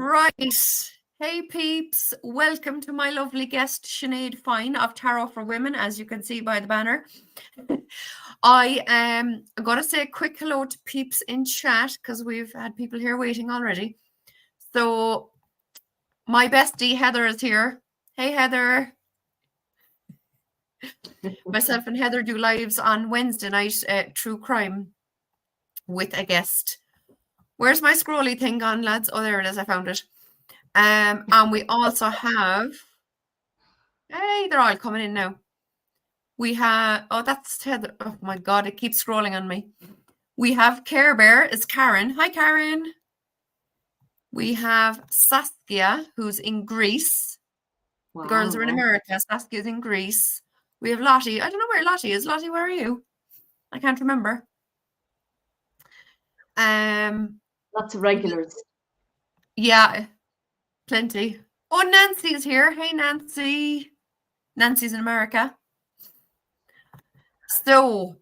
Right. Hey peeps, welcome to my lovely guest Sinead Fine of Tarot for Women, as you can see by the banner. I am going to say a quick hello to peeps in chat because we've had people here waiting already. So my bestie Heather is here. Hey Heather. Myself and Heather do lives on Wednesday night True Crime with a guest. Where's my scrolly thing gone, lads? Oh, there it is. I found it. And we also have, hey, they're all coming in now. We have, oh, that's Heather. Oh my God, it keeps scrolling on me. We have Care Bear, it's Karen. Hi, Karen. We have Saskia, who's in Greece. Wow. The girls are in America. Saskia's in Greece. We have Lottie. I don't know where Lottie is. Lottie, where are you? I can't remember. Lots of regulars. Yeah, plenty. Oh, Nancy's here. Hey, Nancy. Nancy's in America. So,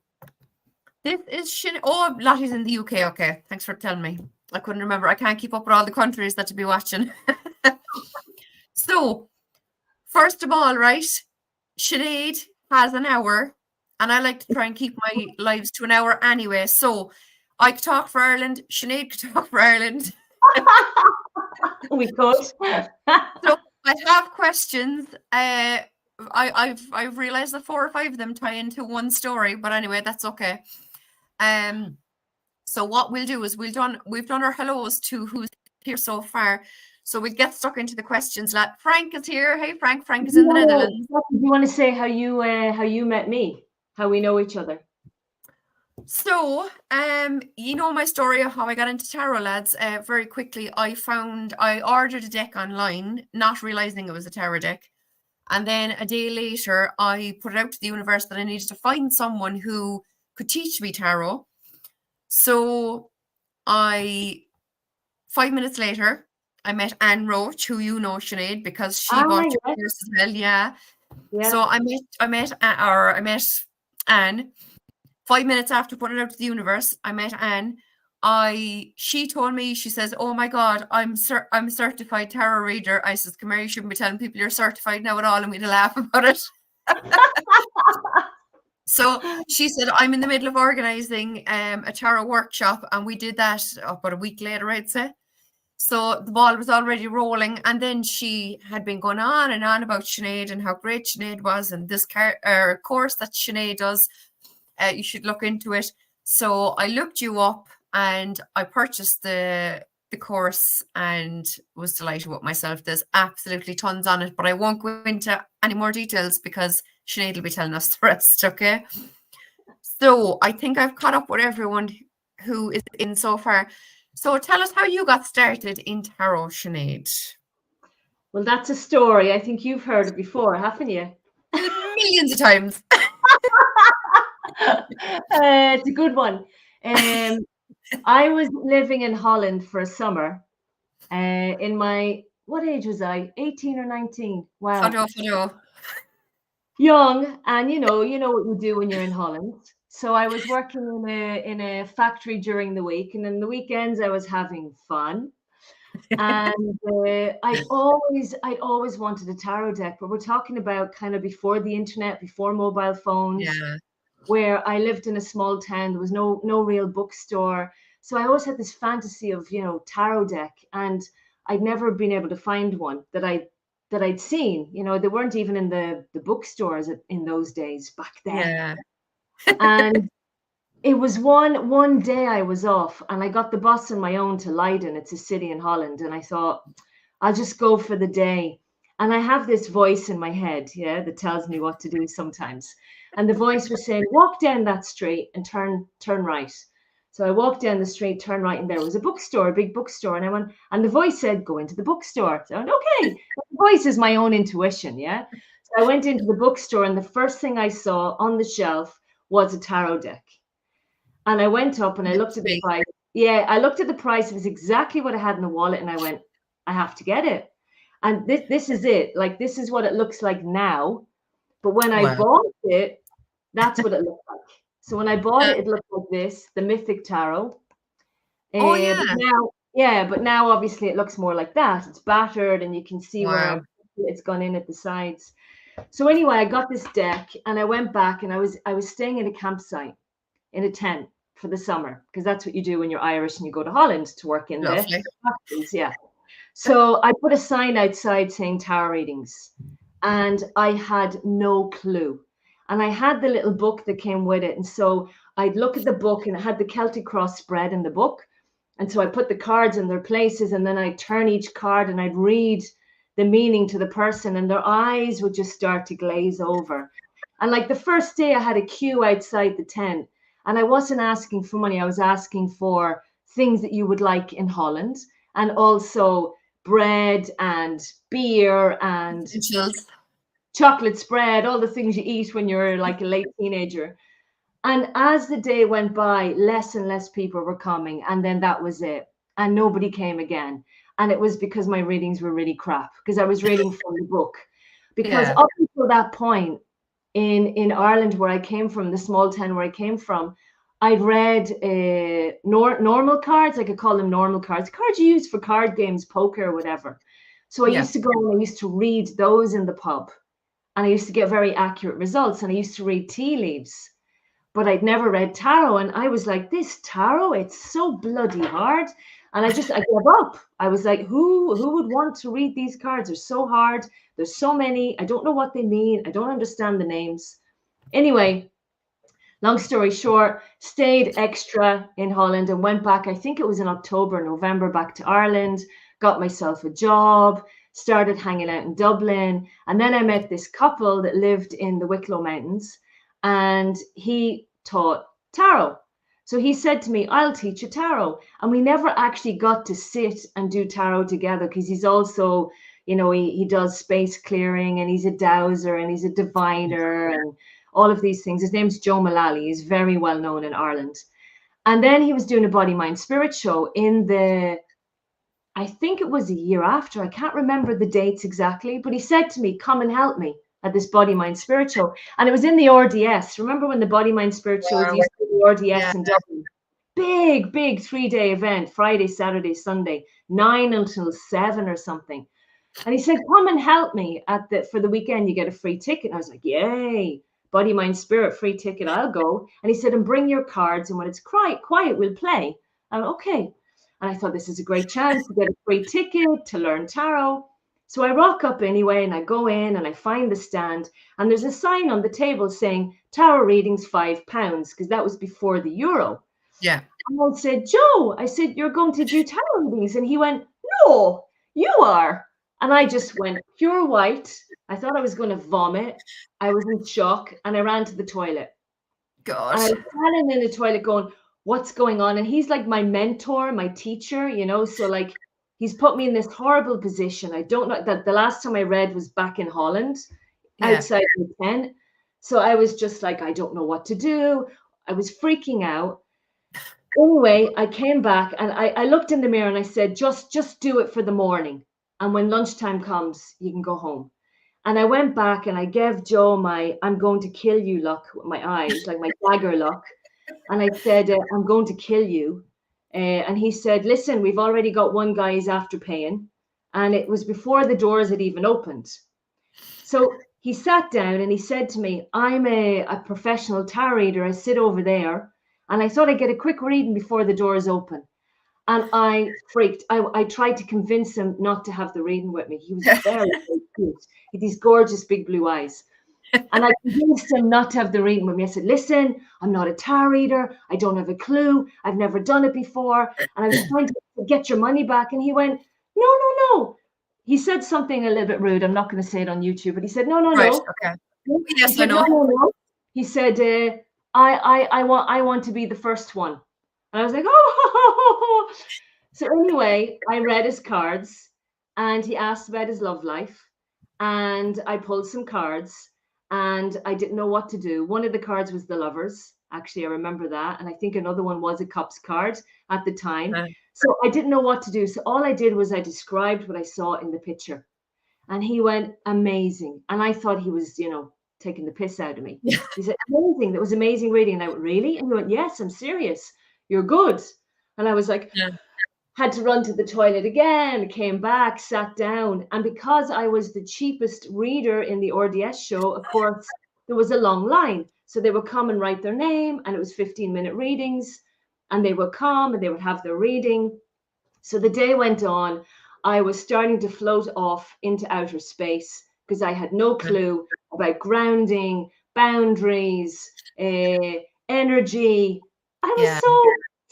this is oh, Lottie's in the UK. Okay, thanks for telling me. I couldn't remember. I can't keep up with all the countries that to be watching. So, first of all, right, Sinead has an hour, and I like to try and keep my lives to an hour anyway. So, I could talk for Ireland. Sinead could talk for Ireland. We could. So, I have questions. I've realized that 4 or 5 of them tie into one story, but anyway, that's okay. So what we'll do is we've done our hellos to who's here so far. So we'll get stuck into the questions. Frank is here. Hey Frank. Frank is in the Netherlands. Do you want to say how you met me? How we know each other? So, you know my story of how I got into tarot, lads. Very quickly, I ordered a deck online, not realizing it was a tarot deck. And then a day later, I put it out to the universe that I needed to find someone who could teach me tarot. So 5 minutes later, I met Anne Roach, who you know, Sinead, because she bought your course as well. Yeah. So I met Anne. 5 minutes after putting it out to the universe, I met Anne. She told me, she says, "Oh my God, I'm a certified tarot reader." I says, "Come here, you shouldn't be telling people you're certified now at all," and we had a laugh about it. So she said, "I'm in the middle of organizing a tarot workshop," and we did that about a week later, I'd say. So the ball was already rolling, and then she had been going on and on about Sinead and how great Sinead was, and this course that Sinead does. You should look into it. So I looked you up and I purchased the course and was delighted with myself. There's absolutely tons on it, but I won't go into any more details because Sinead will be telling us the rest, okay? So I think I've caught up with everyone who is in so far. So tell us how you got started in tarot, Sinead. Well, that's a story. I think you've heard it before, haven't you? Millions of times. It's a good one. I was living in Holland for a summer. In my, what age was I? 18 or 19? Wow. Young, and you know what you do when you're in Holland. So I was working in a factory during the week, and in the weekends I was having fun. And I'd always wanted a tarot deck, but we're talking about kind of before the internet, before mobile phones. Yeah. Where I lived in a small town, there was no real bookstore. So I always had this fantasy of, tarot deck, and I'd never been able to find one that I'd seen. They weren't even in the bookstores in those days back then. Yeah. And it was one day I was off, and I got the bus on my own to Leiden. It's a city in Holland. And I thought, I'll just go for the day. And I have this voice in my head, that tells me what to do sometimes. And the voice was saying, walk down that street and turn right. So I walked down the street, turned right, and there was a bookstore, a big bookstore. And I went, and the voice said, go into the bookstore. So I went, okay. The voice is my own intuition, yeah? So I went into the bookstore, and the first thing I saw on the shelf was a tarot deck. And I went up and I looked at the price. Yeah, I looked at the price. It was exactly what I had in the wallet. And I went, I have to get it. And this is it. Like, this is what it looks like now. But when I bought it, that's what it looked like. So when I bought it, it looked like this, the Mythic Tarot. Oh, yeah. Yeah, but now obviously it looks more like that. It's battered and you can see Wow. where it's gone in at the sides. So anyway, I got this deck and I went back and I was staying in a campsite in a tent for the summer, because that's what you do when you're Irish and you go to Holland to work in the Lovely. factories. Yeah. So I put a sign outside saying tarot readings, and I had no clue. And I had the little book that came with it. And so I'd look at the book and it had the Celtic cross spread in the book. And so I put the cards in their places, and then I'd turn each card and I'd read the meaning to the person, and their eyes would just start to glaze over. And like the first day, I had a queue outside the tent, and I wasn't asking for money. I was asking for things that you would like in Holland, and also bread and beer and Chills. chocolate spread, all the things you eat when you're like a late teenager. And as the day went by, less and less people were coming. And then that was it. And nobody came again. And it was because my readings were really crap, because I was reading from the book. Because Yeah. up until that point in Ireland, where I came from, the small town where I came from, I'd read normal cards. I could call them normal cards you use for card games, poker, or whatever. So I Yeah. used to go and I used to read those in the pub. And I used to get very accurate results. And I used to read tea leaves. But I'd never read tarot. And I was like, this tarot, it's so bloody hard. And I gave up. I was like, who would want to read these cards? They're so hard. There's so many. I don't know what they mean. I don't understand the names. Anyway, long story short, stayed extra in Holland and went back. I think it was in October, November, back to Ireland, got myself a job, started hanging out in Dublin. And then I met this couple that lived in the Wicklow Mountains, and he taught tarot. So he said to me, I'll teach you tarot. And we never actually got to sit and do tarot together, because he's also, he does space clearing, and he's a dowser, and he's a diviner, and all of these things. His name's Joe Mullally. He's very well known in Ireland. And then he was doing a body, mind, spirit show I think it was a year after. I can't remember the dates exactly, but he said to me, come and help me at this body, mind, spirit show. And it was in the RDS. Remember when the body, mind, spirit shows used to be the RDS in Dublin? Big 3-day event, Friday, Saturday, Sunday, 9 until 7 or something. And he said, come and help me for the weekend. You get a free ticket. And I was like, yay, body, mind, spirit, free ticket. I'll go. And he said, and bring your cards. And when it's quiet, we'll play. I'm okay. And I thought, this is a great chance to get a free ticket to learn tarot. So I rock up anyway, and I go in and I find the stand, and there's a sign on the table saying tarot readings £5, because that was before the euro. Yeah. And I said, Joe, you're going to do tarot readings? And he went, no, you are. And I just went pure white. I thought I was going to vomit. I was in shock, and I ran to the toilet. God. And I was standing in the toilet going, what's going on? And he's like my mentor, my teacher, so like he's put me in this horrible position. I don't know that the last time I read was back in Holland, outside the tent. So I was just like, I don't know what to do. I was freaking out. Anyway, I came back and I looked in the mirror and I said, just do it for the morning. And when lunchtime comes, you can go home. And I went back and I gave Joe my I'm going to kill you look with my eyes, like my dagger look. And I said, I'm going to kill you. And he said, listen, we've already got one guy who's after paying. And it was before the doors had even opened. So he sat down and he said to me, I'm a professional tarot reader. I sit over there. And I thought I'd get a quick reading before the doors open. And I freaked. I tried to convince him not to have the reading with me. He was very, very cute. He had these gorgeous big blue eyes. And I convinced him not to have the reading with me. I said, listen, I'm not a tarot reader. I don't have a clue. I've never done it before. And I was trying to get your money back. And he went, no. He said something a little bit rude. I'm not going to say it on YouTube, but he said, no. Right, okay. Yes, said, I know. No. He said, I want to be the first one. And I was like, oh. So anyway, I read his cards and he asked about his love life. And I pulled some cards and I didn't know what to do. One of the cards was the Lovers. Actually, I remember that. And I think another one was a Cups card at the time. So I didn't know what to do. So all I did was I described what I saw in the picture. And he went, amazing. And I thought he was, taking the piss out of me. Yeah. He said, amazing. That was amazing reading. And I went, really? And he went, yes, I'm serious. You're good. And I was like, had to run to the toilet again, came back, sat down. And because I was the cheapest reader in the RDS show, of course, there was a long line. So they would come and write their name, and it was 15-minute readings, and they would come and they would have their reading. So the day went on. I was starting to float off into outer space because I had no clue about grounding, boundaries, energy. I was so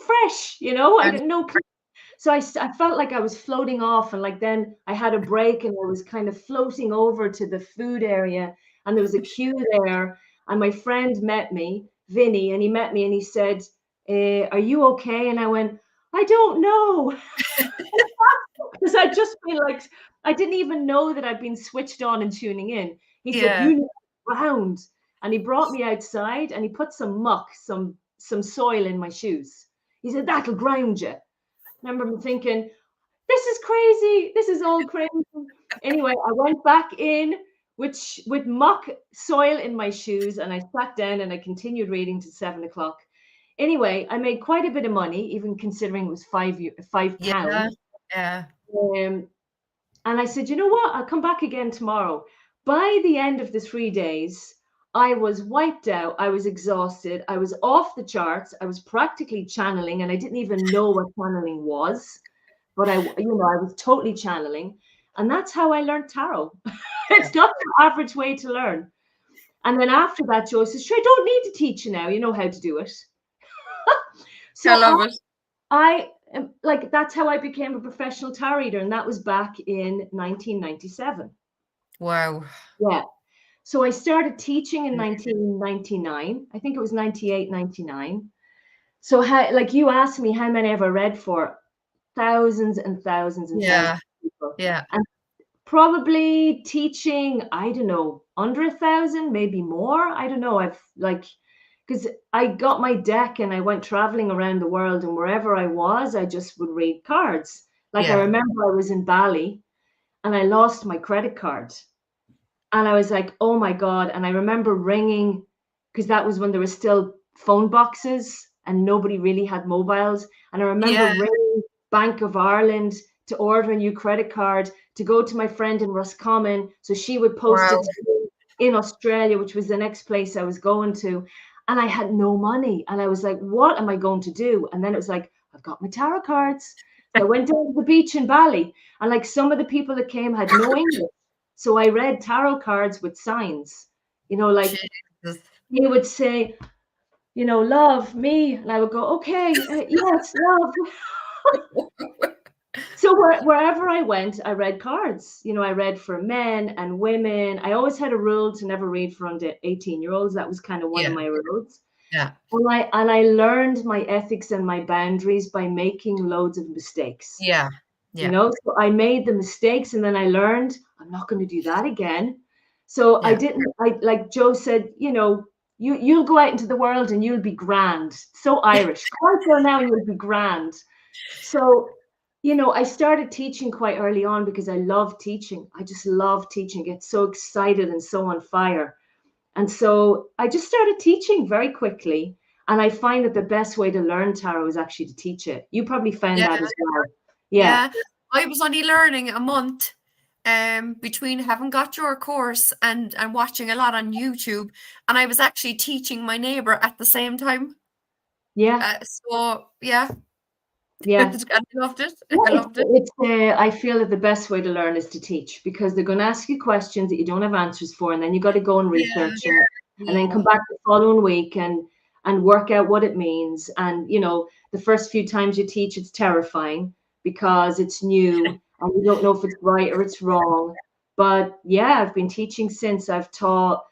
fresh, you know, I didn't know. So I felt like I was floating off, and like then I had a break and I was kind of floating over to the food area, and there was a queue there, and my friend met me, Vinny, and he met me and he said, are you okay? And I went, I don't know. Because I just feel like I didn't even know that I'd been switched on and tuning in. He said, you need to ground. And he brought me outside and he put some muck, some soil in my shoes. He said, that'll ground you. I remember thinking, this is crazy. This is all crazy. Anyway, I went back in with muck soil in my shoes, and I sat down and I continued reading to 7 o'clock. Anyway, I made quite a bit of money, even considering it was £5. Yeah. And I said, you know what? I'll come back again tomorrow. By the end of the 3 days, I was wiped out. I was exhausted. I was off the charts. I was practically channeling, and I didn't even know what channeling was. But I was totally channeling. And that's how I learned tarot. It's not the average way to learn. And then after that, Joe says, sure, I don't need to teach you now. You know how to do it. So I love it. That's how I became a professional tarot reader. And that was back in 1997. Wow. Yeah. So I started teaching in 1999. I think it was 98, 99. So you asked me how many I've ever read for. Thousands and thousands and thousands of people. Yeah. And probably teaching, I don't know, under 1,000, maybe more. I don't know. Because I got my deck and I went traveling around the world, and wherever I was, I just would read cards. I remember I was in Bali and I lost my credit card. And I was like, oh my God. And I remember ringing, because that was when there were still phone boxes and nobody really had mobiles. And I remember ringing Bank of Ireland to order a new credit card to go to my friend in Roscommon, so she would post it to me in Australia, which was the next place I was going to. And I had no money. And I was like, what am I going to do? And then it was like, I've got my tarot cards. So I went down to the beach in Bali, and some of the people that came had no English. So I read tarot cards with signs, Jesus. They would say, love me. And I would go, okay, yes, love. So wherever I went, I read cards. I read for men and women. I always had a rule to never read for under 18-year-olds. That was kind of one of my rules. Yeah. And I learned my ethics and my boundaries by making loads of mistakes. Yeah. So I made the mistakes, and then I learned I'm not going to do that again. So I like Joe said, you'll go out into the world and you'll be grand. So Irish. Go out there now and you'll be grand. So, I started teaching quite early on because I love teaching. I just love teaching. Get so excited and so on fire. And so I just started teaching very quickly. And I find that the best way to learn tarot is actually to teach it. You probably found that as well. Yeah. I was only learning a month between having got your course and watching a lot on YouTube. And I was actually teaching my neighbor at the same time. Yeah. Yeah. I loved it. I loved it. I feel that the best way to learn is to teach, because they're going to ask you questions that you don't have answers for, and then you got to go and research it, and then come back the following week and work out what it means. And the first few times you teach, it's terrifying because it's new and you don't know if it's right or it's wrong. But I've been teaching since. I've taught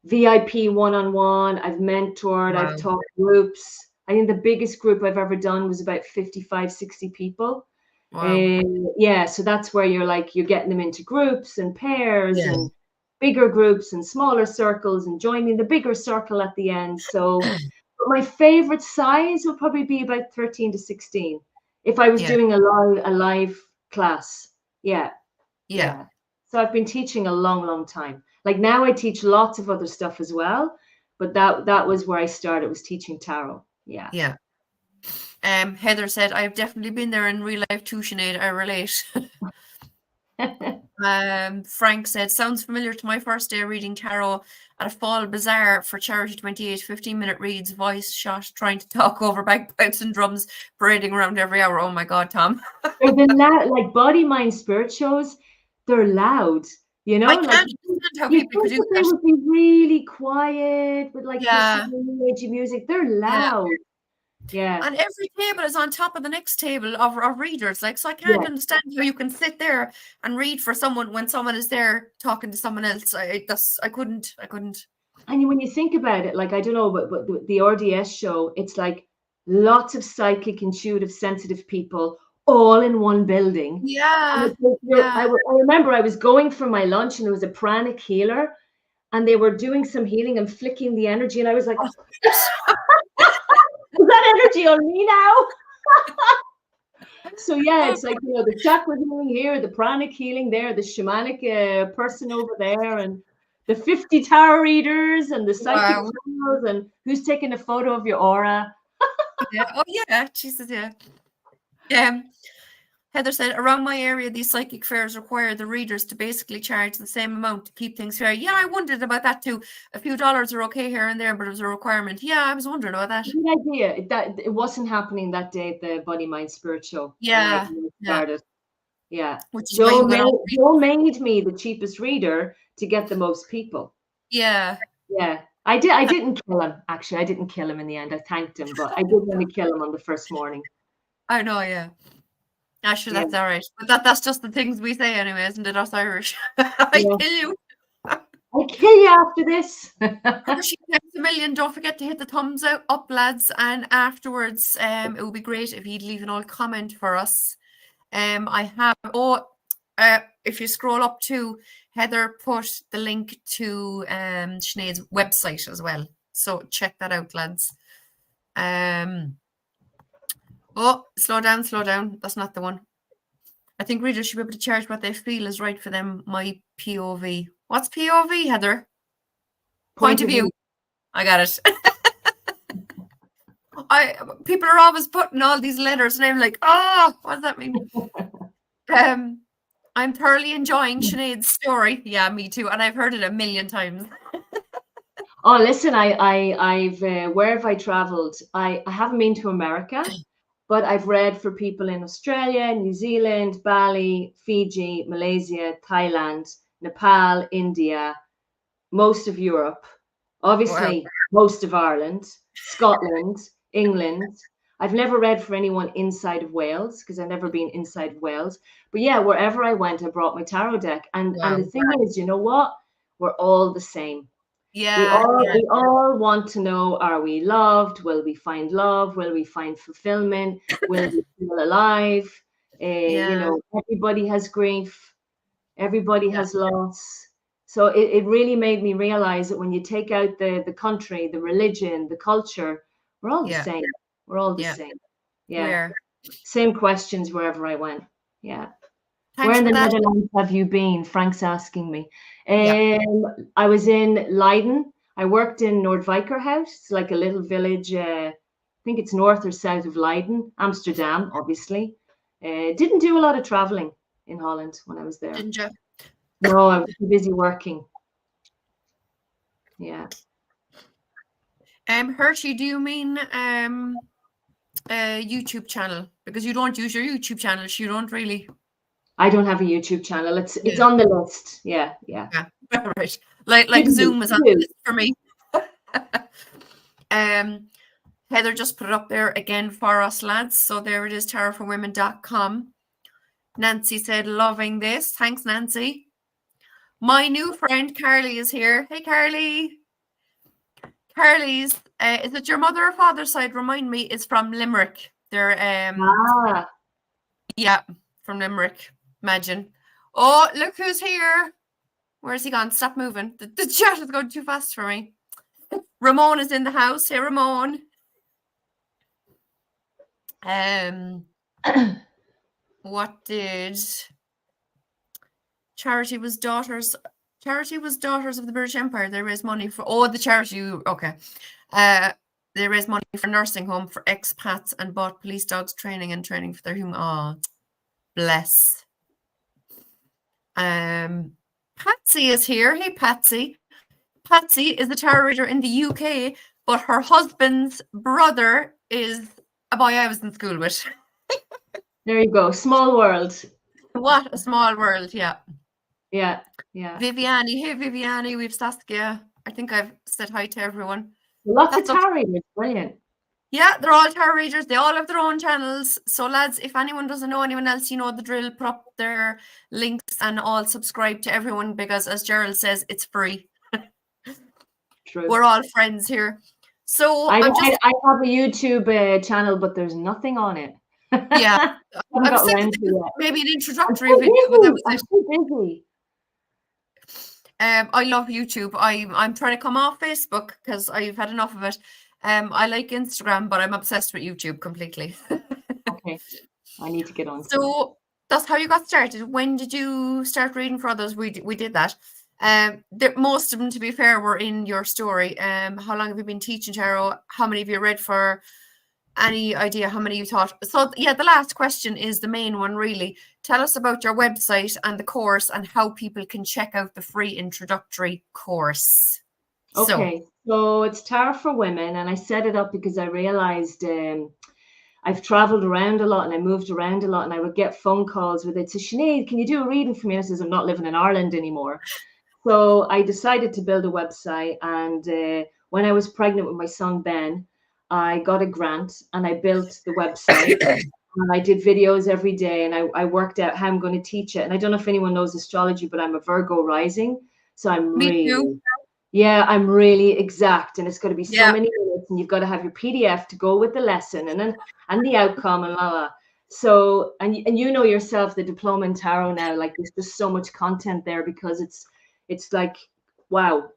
VIP one-on-one. I've mentored. Wow. I've taught groups. I think the biggest group I've ever done was about 55, 60 people. Wow. So that's where you're getting them into groups and pairs and bigger groups and smaller circles and joining the bigger circle at the end. So my favorite size would probably be about 13 to 16 if I was doing a live class. Yeah. So I've been teaching a long, long time. Like now I teach lots of other stuff as well, but that was where I started, was teaching tarot. Yeah. Heather said, I've definitely been there in real life too, Sinead. I relate. Frank said, sounds familiar to my first day reading tarot at a fall bazaar for Charity 28, 15-minute reads, voice shot, trying to talk over bagpipes and drums, parading around every hour. Oh my God, Tom. They've been loud, like body, mind, spirit shows. They're loud, you know. I Like can't understand how you people could think do that they that. would be really quiet with like this Yeah. new agey music. They're Yeah. loud. Yeah. And every table is on top of the next table of readers. Like, so I can't Yeah. understand how you can sit there and read for someone when someone is there talking to someone else. I couldn't. And when you think about it, like I don't know, but the RDS show, it's like lots of psychic, intuitive, sensitive people all in one building. Yeah. I remember I was going for my lunch and there was a pranic healer and they were doing some healing and flicking the energy. And I was like, Oh, is that energy on me now? So yeah, it's like, you know, the chakra healing here, the pranic healing there, the shamanic person over there, and the 50 tarot readers and the psychic channels, and who's taking a photo of your aura. Yeah. Oh yeah, Jesus, yeah. Heather said, around my area, these psychic fairs require the readers to basically charge the same amount to keep things fair. Yeah, I wondered about that too. A few dollars are okay here and there, but it was a requirement. Yeah, I was wondering about that. Good idea. That it wasn't happening that day at the Body Mind Spirit show. Yeah. When I started. Yeah. Which is why you got all Joe made me the cheapest reader to get the most people. Yeah. Yeah. I didn't kill him. Actually, I didn't kill him in the end. I thanked him, but I did want to kill him on the first morning. I know, yeah. Actually, that's all right. But that's just the things we say anyway, isn't it? Us Irish. I kill you. I'll kill you after this. Thanks a million. Don't forget to hit the thumbs up, lads. And afterwards, it would be great if you'd leave an old comment for us. I have, if you scroll up to, Heather put the link to Sinead's website as well. So check that out, lads. Oh, slow down. That's not the one. I think readers should be able to charge what they feel is right for them. My POV. What's POV, Heather? Point of view. I got it. People are always putting all these letters and I'm like, oh, what does that mean? I'm thoroughly enjoying Sinead's story. Yeah, me too. And I've heard it a million times. Oh, listen, I've where have I traveled? I haven't been to America, but I've read for people in Australia, New Zealand, Bali, Fiji, Malaysia, Thailand, Nepal, India, most of Europe, obviously most of Ireland, Scotland, England. I've never read for anyone inside of Wales because I've never been inside of Wales. But yeah, wherever I went, I brought my tarot deck. And the thing is, you know what? We're all the same. Yeah. We all want to know, are we loved? Will we find love? Will we find fulfillment? Will we feel alive? You know, everybody has grief. Everybody has loss. So it really made me realize that when you take out the country, the religion, the culture, we're all the same. We're all the same. Yeah. Same questions wherever I went. Yeah. Where in the Netherlands have you been? Frank's asking me. I was in Leiden. I worked in Noordwijkerhout. It's like a little village. I think it's north or south of Leiden. Amsterdam, obviously. Didn't do a lot of traveling in Holland when I was there. Didn't you? No, I was too busy working. Yeah. Hershey, do you mean YouTube channel? Because you don't use your YouTube channel. You don't really. I don't have a YouTube channel. It's on the list. Yeah. Right. Like Zoom is on the list for me. Heather just put it up there again for us, lads. So there it is, tarotforwomen.com. Nancy said, loving this. Thanks, Nancy. My new friend Carly is here. Hey, Carly. Carly's, is it your mother or father's side? Remind me, is from Limerick. They're yeah, from Limerick. Imagine. Oh, look who's here. Where's he gone? Stop moving. The chat is going too fast for me. Ramon is in the house. Hey, Ramon. What did Charity was daughters of the British Empire. They raised money for the charity. Okay. The they raise money for nursing home for expats and bought police dogs training for their human. Oh, bless. Patsy is here. Hey, Patsy. Patsy is a tarot reader in the UK, but her husband's brother is a boy I was in school with. There you go. Small world. What a small world, yeah. Yeah, yeah. Viviani, hey Viviani, we've Saskia. I think I've said hi to everyone. Lots of tarot readers. Brilliant. Yeah, they're all tarot readers. They all have their own channels. So, lads, if anyone doesn't know anyone else, you know the drill. Put up their links and all subscribe to everyone because, as Gerald says, it's free. True. We're all friends here. So I have a YouTube channel, but there's nothing on it. Yeah, I was thinking maybe an introductory video, but that was it. I'm busy. I love YouTube. I'm trying to come off Facebook because I've had enough of it. I like Instagram, but I'm obsessed with YouTube completely. Okay, I need to get on. So that's how you got started. When did you start reading for others? We did that. Most of them, to be fair, were in your story. How long have you been teaching tarot? How many have you read for? Any idea how many you taught? So yeah, the last question is the main one, really. Tell us about your website and the course and how people can check out the free introductory course. Okay, so it's Tarot for Women, and I set it up because I realized I've traveled around a lot and I moved around a lot, and I would get phone calls where they'd say, Sinead, can you do a reading for me? And I says, I'm not living in Ireland anymore. So I decided to build a website, and when I was pregnant with my son, Ben, I got a grant and I built the website and I did videos every day, and I worked out how I'm going to teach it. And I don't know if anyone knows astrology, but I'm a Virgo rising. So I'm I'm really exact, and it's going to be so many minutes, and you've got to have your PDF to go with the lesson and the outcome and la la. So, and you know yourself, the diploma in tarot now, like there's just so much content there because it's like, wow,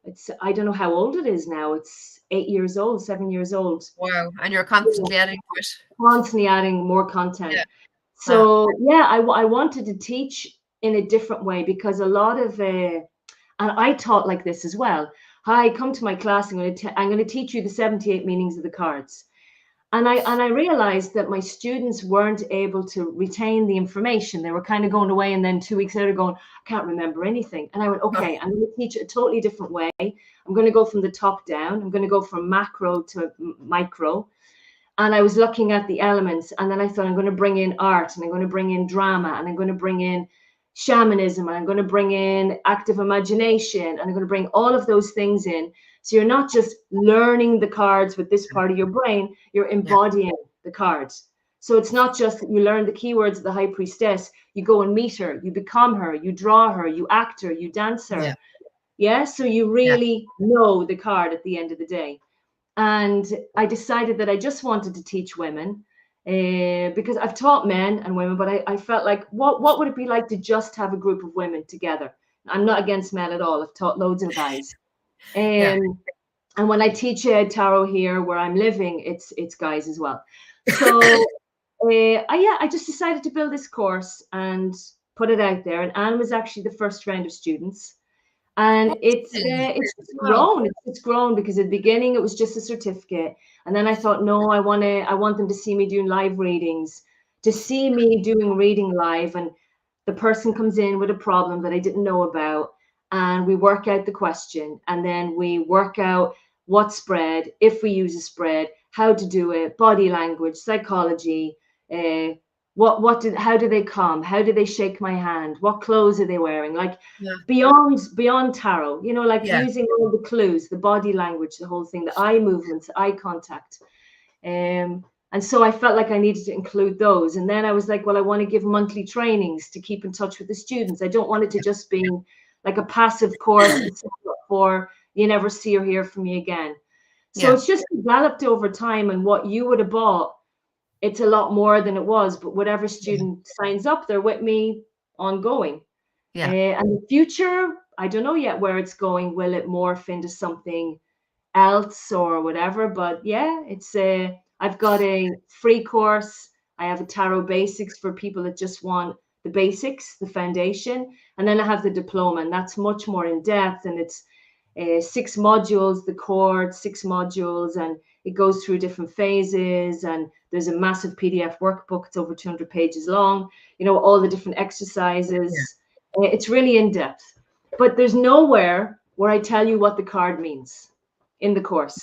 I don't know how old it is now. It's 8 years old, 7 years old. Wow. And you're constantly adding to it. Constantly adding more content. Yeah. So I wanted to teach in a different way because a lot of, and I taught like this as well. Hi, come to my class. I'm going to teach you the 78 meanings of the cards. And I realized that my students weren't able to retain the information. They were kind of going away, and then 2 weeks later going, I can't remember anything. And I went, okay, I'm going to teach it a totally different way. I'm going to go from the top down. I'm going to go from macro to micro. And I was looking at the elements, and then I thought I'm going to bring in art, and I'm going to bring in drama, and I'm going to bring in shamanism, and I'm going to bring in active imagination, and I'm going to bring all of those things in. So you're not just learning the cards with this part of your brain, you're embodying the cards. So it's not just that you learn the keywords of the high priestess, you go and meet her, you become her, you draw her, you act her, you dance her. Yeah. So you really know the card at the end of the day. And I decided that I just wanted to teach women because I've taught men and women, but I felt like, what would it be like to just have a group of women together? I'm not against men at all. I've taught loads of guys. And when I teach tarot here where I'm living, it's guys as well. So I just decided to build this course and put it out there. And Anne was actually the first round of students. And it's grown. It's grown because at the beginning it was just a certificate. And then I thought, no, I want them to see me doing live readings, to see me doing reading live. And the person comes in with a problem that I didn't know about. And we work out the question, and then we work out what spread, if we use a spread, how to do it, body language, psychology, how do they come? How do they shake my hand? What clothes are they wearing? Like beyond tarot, like using all the clues, the body language, the whole thing, the eye movements, the eye contact. And so I felt like I needed to include those. And then I was like, well, I want to give monthly trainings to keep in touch with the students. I don't want it to just be like a passive course for you never see or hear from me again. So it's just developed over time, and what you would have bought, it's a lot more than it was, but whatever student signs up, they're with me ongoing. And the future, I don't know yet where it's going. Will it morph into something else or whatever? But it's I've got a free course. I have a tarot basics for people that just want the basics, the foundation, and then I have the diploma, and that's much more in depth, and it's 6 modules, the chord, 6 modules, and it goes through different phases, and there's a massive PDF workbook. It's over 200 pages long, you know, all the different exercises. It's really in depth, but there's nowhere where I tell you what the card means in the course.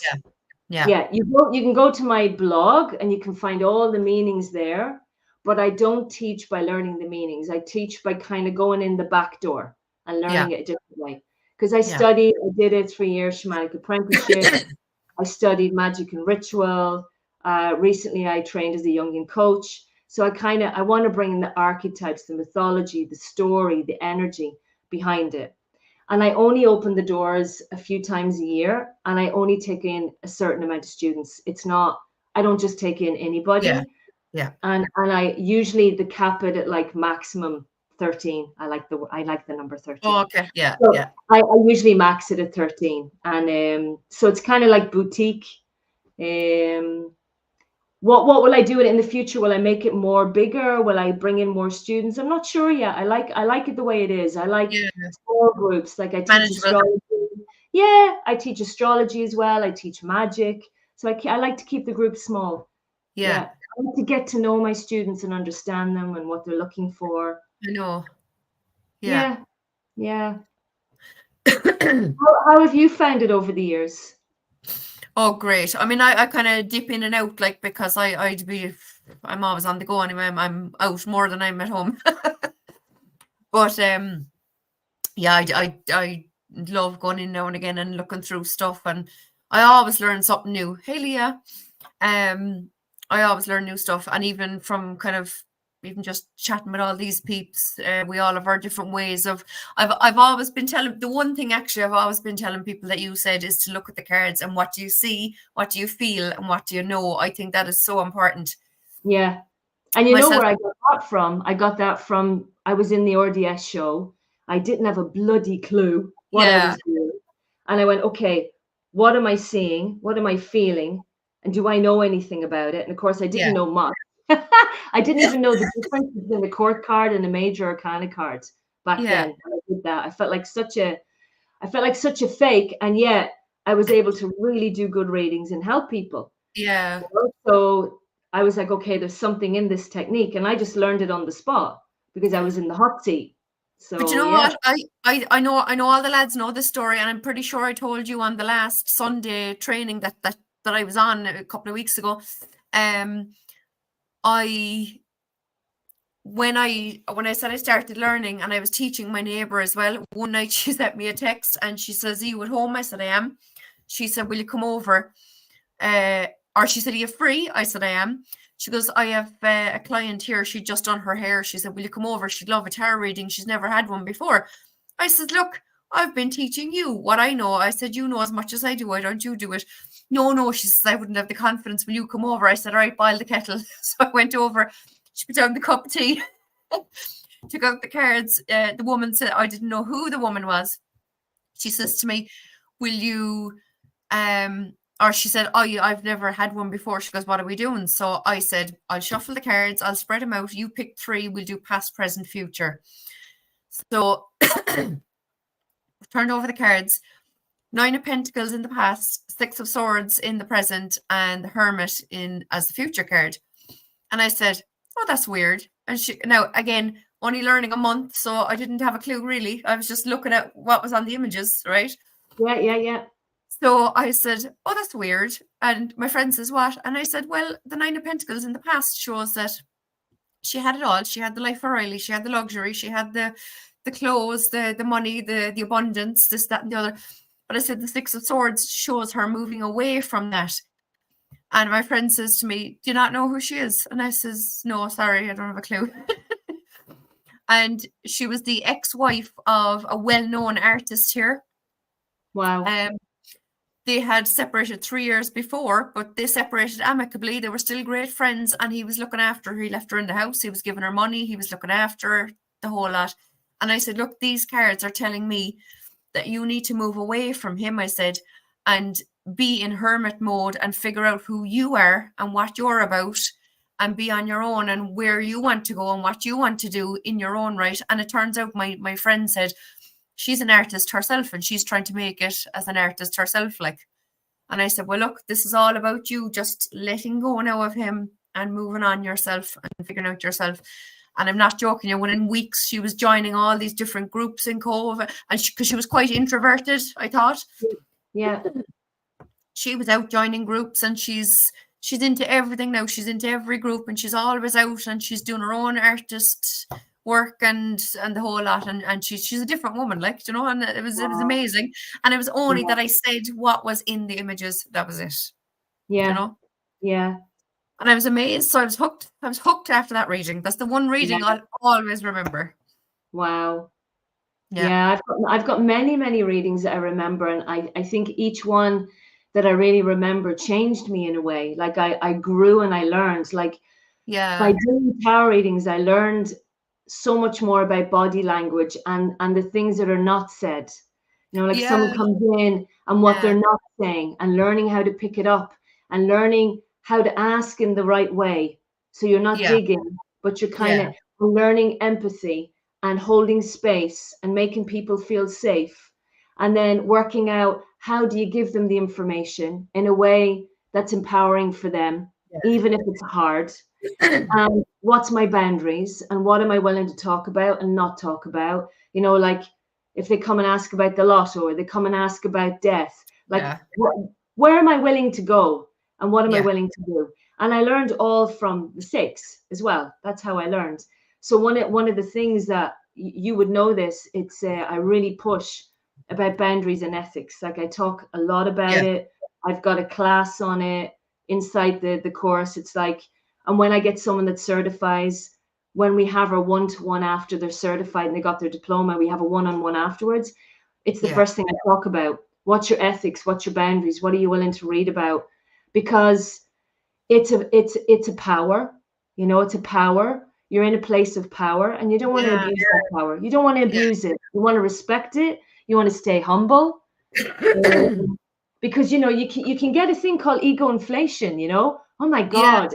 Yeah, you can go to my blog and you can find all the meanings there, but I don't teach by learning the meanings. I teach by kind of going in the back door and learning it a different way. Because I did a 3-year shamanic apprenticeship. I studied magic and ritual. Recently, I trained as a Jungian coach. So I want to bring in the archetypes, the mythology, the story, the energy behind it. And I only open the doors a few times a year, and I only take in a certain amount of students. I don't just take in anybody. Yeah. And I usually the cap it at like maximum 13. I like the number 13. Oh, okay. Yeah. So yeah. I usually max it at 13. And so it's kind of like boutique. What will I do with it in the future? Will I make it more bigger? Will I bring in more students? I'm not sure yet. I like it the way it is. I like small groups. Like I teach astrology. Yeah, I teach astrology as well. I teach magic. So I like to keep the group small. Yeah. I like to get to know my students and understand them and what they're looking for. I know. Yeah. How have you found it over the years? Oh, great. I mean, I kind of dip in and out, like, because I'm always on the go anyway. I'm out more than I'm at home. But yeah, I love going in now and again and looking through stuff, and I always learn something new. Hey, Leah. I always learn new stuff, and even from kind of even just chatting with all these peeps, we all have our different ways of. I've always been telling the one thing actually I've always been telling people that you said is to look at the cards and what do you see, what do you feel, and what do you know. I think that is so important. Yeah, and you know where I got that from? I got that from I was in the RDS show. I didn't have a bloody clue what I was doing, and I went, okay, what am I seeing? What am I feeling? And do I know anything about it? And of course, I didn't know much. I didn't even know the difference between the court card and the major arcana card back then. When I did that, I felt like such a fake, and yet I was able to really do good readings and help people. Yeah. You know? So I was like, okay, there's something in this technique, and I just learned it on the spot because I was in the hot seat. So, but you know what? I know all the lads know this story, and I'm pretty sure I told you on the last Sunday training that I was on a couple of weeks ago. When I said I started learning and I was teaching my neighbor as well, one night she sent me a text and she says, "Are you at home?" I said, "I am." She said, "Will you come over?" Or she said, "Are you free?" I said, "I am." She goes, "I have a client here. She'd just done her hair." She said, "Will you come over? She'd love a tarot reading. She's never had one before." I said, "Look, I've been teaching you what I know." I said, "You know as much as I do. Why don't you do it?" No, she says, "I wouldn't have the confidence. Will you come over?" I said, "All right, boil the kettle." So I went over. She put down the cup of tea, took out the cards. The woman said, I didn't know who the woman was. She says to me, "Will you, or she said, "Oh, I've never had one before." She goes, "What are we doing?" So I said, "I'll shuffle the cards. I'll spread them out. You pick 3. We'll do past, present, future." So turned over the cards. 9 of Pentacles in the past, 6 of Swords in the present, and the Hermit in as the future card. And I said, "Oh, that's weird." And now again, only learning a month, so I didn't have a clue really. I was just looking at what was on the images, right? Yeah. So I said, "Oh, that's weird." And my friend says, "What?" And I said, "Well, the 9 of Pentacles in the past shows that she had it all. She had the life of Riley, she had the luxury, she had the clothes, the money, the abundance, this, that, and the other." But I said the 6 of Swords shows her moving away from that. And my friend says to me, "Do you not know who she is?" And I says, "No, sorry, I don't have a clue." And she was the ex-wife of a well-known artist here. Wow. They had separated 3 years before, but they separated amicably. They were still great friends, and he was looking after her. He left her in the house. He was giving her money. He was looking after her, the whole lot. And I said, "Look, these cards are telling me that you need to move away from him," I said, "and be in hermit mode and figure out who you are and what you're about and be on your own and where you want to go and what you want to do in your own right." And it turns out my friend said she's an artist herself and she's trying to make it as an artist herself, like. And I said, well, look, this is all about you just letting go now of him and moving on yourself and figuring out yourself. And I'm not joking you, within weeks she was joining all these different groups in Cove, and because she was quite introverted, I thought. Yeah. She was out joining groups, and she's into everything now. She's into every group, and she's always out, and she's doing her own artist work and the whole lot. And she's a different woman, like, you know, and it was amazing. And it was only that I said what was in the images. That was it. Yeah. You know? Yeah. And I was amazed. So I was hooked. I was hooked after that reading. That's the one reading I'll always remember. Wow. Yeah. I've got many readings that I remember, and I think each one that I really remember changed me in a way. Like I grew and I learned. Like by doing tarot readings, I learned so much more about body language and the things that are not said. You know, like someone comes in and what they're not saying, and learning how to pick it up and learning how to ask in the right way. So you're not digging, but you're kind of learning empathy and holding space and making people feel safe. And then working out, how do you give them the information in a way that's empowering for them, even if it's hard. And what's my boundaries, and what am I willing to talk about and not talk about? You know, like if they come and ask about the lotto, or they come and ask about death, like where am I willing to go, and what am I willing to do? And I learned all from mistakes as well. That's how I learned. So one of the things that you would know this, it's I really push about boundaries and ethics. Like I talk a lot about it. I've got a class on it inside the course. It's like, and when I get someone that certifies, when we have our one-to-one after they're certified and they got their diploma, we have a one-on-one afterwards. It's the first thing I talk about. What's your ethics? What's your boundaries? What are you willing to read about? Because it's a power, you know, it's a power. You're in a place of power, and you don't want to abuse that power. You don't want to abuse it. You want to respect it. You want to stay humble. Because, you know, you can get a thing called ego inflation, you know. Oh my God,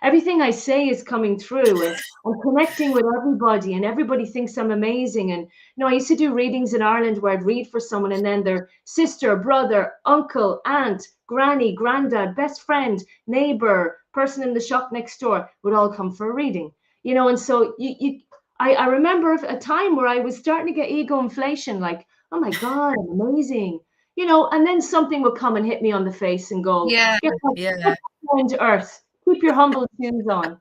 everything I say is coming through, and I'm connecting with everybody, and everybody thinks I'm amazing. And, you know, I used to do readings in Ireland where I'd read for someone, and then their sister, brother, uncle, aunt, granny, granddad, best friend, neighbor, person in the shop next door would all come for a reading, you know. And so I remember a time where I was starting to get ego inflation, like, oh my God, I'm amazing. You know, and then something would come and hit me on the face and go, get down to earth, keep your humble shoes on.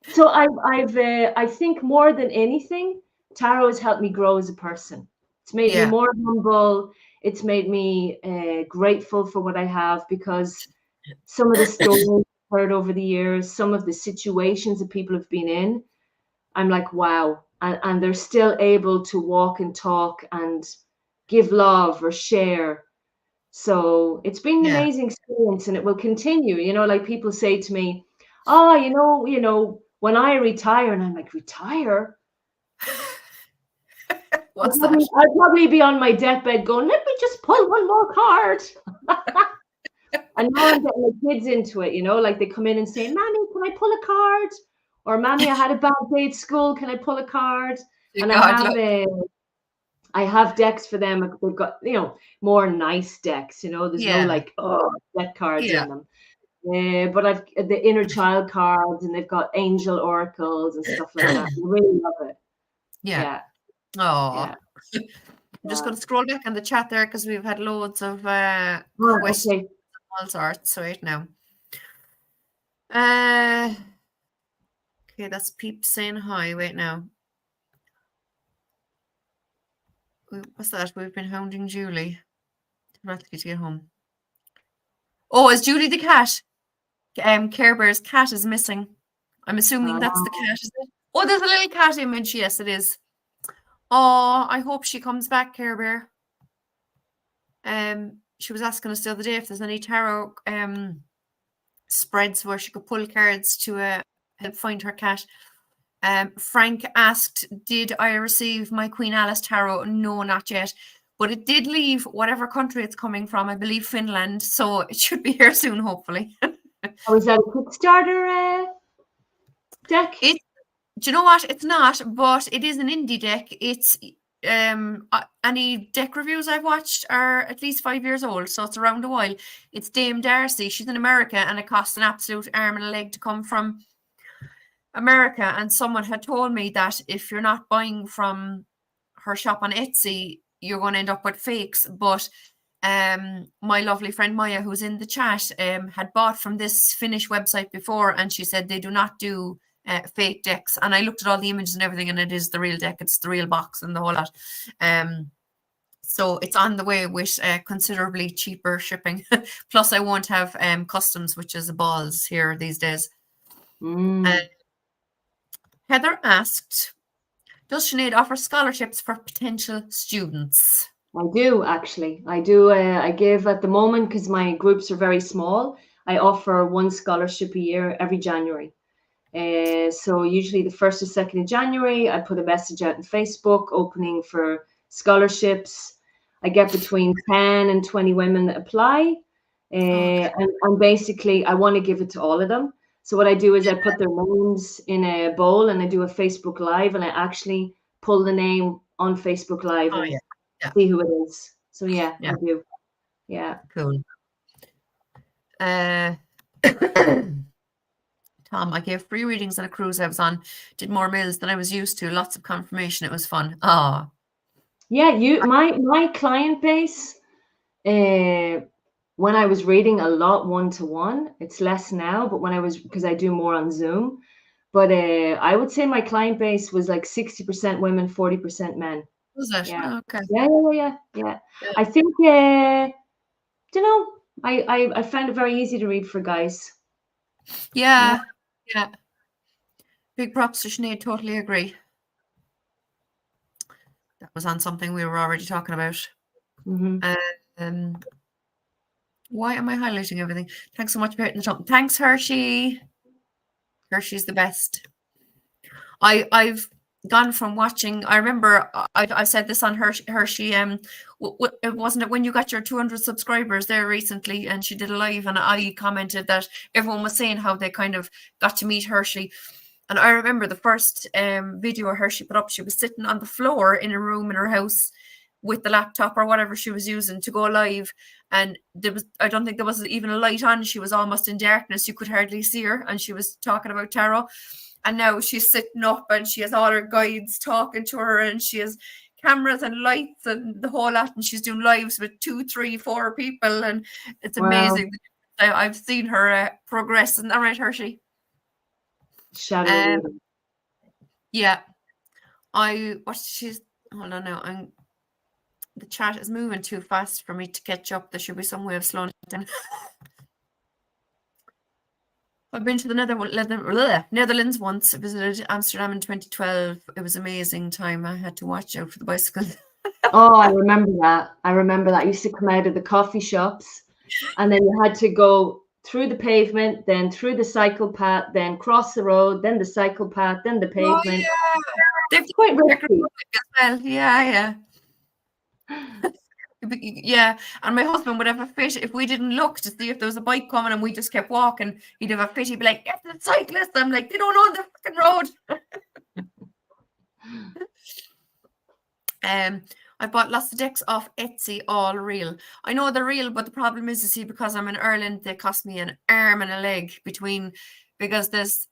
So I think more than anything, tarot has helped me grow as a person. It's made me more humble. It's made me grateful for what I have, because some of the stories I've heard over the years, some of the situations that people have been in, I'm like, wow. And they're still able to walk and talk and give love or share. So it's been an amazing experience, and it will continue. You know, like people say to me, oh, you know, when I retire, and I'm like, retire? What's that? I'd probably be on my deathbed going, let me just pull one more card. And now I'm getting the kids into it, you know, like they come in and say, Mommy, can I pull a card? Or Mommy, I had a bad day at school. Can I pull a card? And I have decks for them. We've got, you know, more nice decks, you know, there's no like, deck cards in them. But I've the inner child cards, and they've got angel oracles and stuff like that. I really love it. Oh, I'm just going to scroll back on the chat there, because we've had loads of questions of all sorts right now. Okay, that's Peep saying hi. Wait now. What's that? We've been hounding Julie. Not to get home. Oh, is Julie the cat? Care Bear's cat is missing. I'm assuming that's the cat, is it? Oh, there's a little cat image. Yes, it is. Oh, I hope she comes back, Care Bear. She was asking us the other day if there's any tarot spreads where she could pull cards to help find her cat. Frank asked, did I receive my Queen Alice tarot? No, not yet. But it did leave whatever country it's coming from. I believe Finland. So it should be here soon, hopefully. Oh, is that a Kickstarter deck? Do you know what? It's not, but it is an indie deck. It's any deck reviews I've watched are at least 5 years old, so it's around a while. It's Dame Darcy. She's in America, and it costs an absolute arm and a leg to come from America. And someone had told me that if you're not buying from her shop on Etsy, you're going to end up with fakes. But my lovely friend Maya, who's in the chat, had bought from this Finnish website before, and she said they do not do fake decks. And I looked at all the images and everything, and it is the real deck. It's the real box and the whole lot. So it's on the way with considerably cheaper shipping. Plus, I won't have customs, which is balls here these days. Heather asked, does Sinead offer scholarships for potential students? I do, actually. I do. I give at the moment, because my groups are very small, I offer one scholarship a year every January. So usually the 1st or 2nd of January, I put a message out on Facebook opening for scholarships. I get between 10 and 20 women that apply. And basically, I want to give it to all of them. So what I do is I put their names in a bowl, and I do a Facebook Live, and I actually pull the name on Facebook Live and see who it is. So I do. Yeah. Cool. Tom, I gave free readings on a cruise I was on. Did more mills than I was used to. Lots of confirmation. It was fun. Yeah, my client base, when I was reading a lot one-to-one, it's less now, but because I do more on Zoom, but I would say my client base was like 60% women, 40% men. Was it? Yeah. Okay. Yeah. I think, I found it very easy to read for guys. Yeah. Big props to Sinead, totally agree. That was on something we were already talking about. Why am I highlighting everything? Thanks so much for hitting the top. Thanks, Hershey. Hershey's the best. I've gone from watching. I remember I said this on Hershey. Wasn't it when you got your 200 subscribers there recently, and she did a live, and I commented that everyone was saying how they kind of got to meet Hershey. And I remember the first video Hershey put up, she was sitting on the floor in a room in her house with the laptop or whatever she was using to go live. And I don't think there was even a light on. She was almost in darkness. You could hardly see her. And she was talking about tarot. And now she's sitting up, and she has all her guides talking to her, and she has cameras and lights and the whole lot. And she's doing lives with 2, 3, 4 people. And it's amazing. Wow. I've seen her progress. Isn't that right, Hershey? Shadow. Yeah. Hold on now. The chat is moving too fast for me to catch up. There should be some way of slowing it down. I've been to the Netherlands once. I visited Amsterdam in 2012. It was an amazing time. I had to watch out for the bicycles. Oh, I remember that. I used to come out of the coffee shops, and then you had to go through the pavement, then through the cycle path, then cross the road, then the cycle path, then the pavement. Oh, yeah. They've quite risky. As well. Yeah. Yeah, and my husband would have a fit if we didn't look to see if there was a bike coming, and we just kept walking. He'd have a fit. He'd be like, "Get the cyclist." I'm like, "They don't own the fucking road." I bought lots of decks off Etsy, all real. I know they're real, but the problem is, you see, because I'm in Ireland, they cost me an arm and a leg because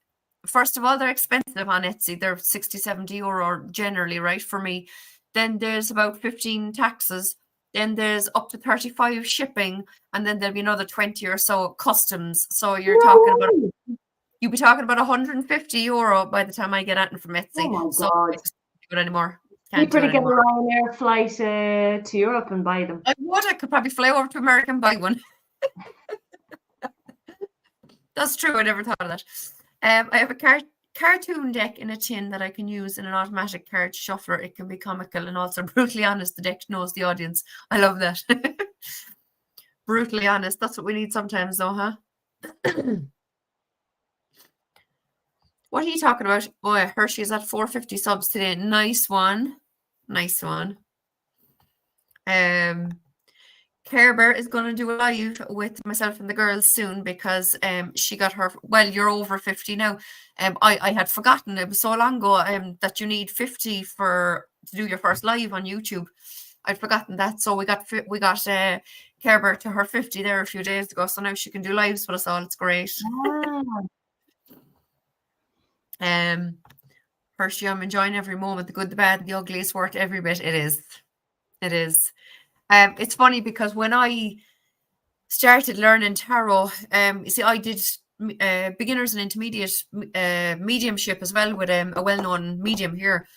first of all, they're expensive on Etsy. They're 60, 70 euro generally, right, for me. Then there's about 15 taxes. Then there's up to 35 shipping, and then there'll be another 20 or so customs. So you'd be talking about 150 euro by the time I get at it from Etsy. Oh my so God. I just can't do it anymore. Cheaper to get a Ryanair flight to Europe and buy them. I could probably fly over to America and buy one. That's true. I never thought of that. I have a cartoon deck in a tin that I can use in an automatic card shuffler. It can be comical and also brutally honest. The deck knows the audience. I love that. Brutally honest. That's what we need sometimes, though, huh? What are you talking about? Oh, yeah, Hershey's at 450 subs today. Nice one. Care Bear is going to do a live with myself and the girls soon because she got her. Well, you're over 50 now. I had forgotten, it was so long ago that you need 50 to do your first live on YouTube. I'd forgotten that. So we got Kerber to her 50 there a few days ago. So now she can do lives with us all. It's great. First year, I'm enjoying every moment, the good, the bad, the ugly. It's worth every bit. It is. It is. It's funny because when I started learning tarot, you see, I did beginners and intermediate mediumship as well with a well-known medium here.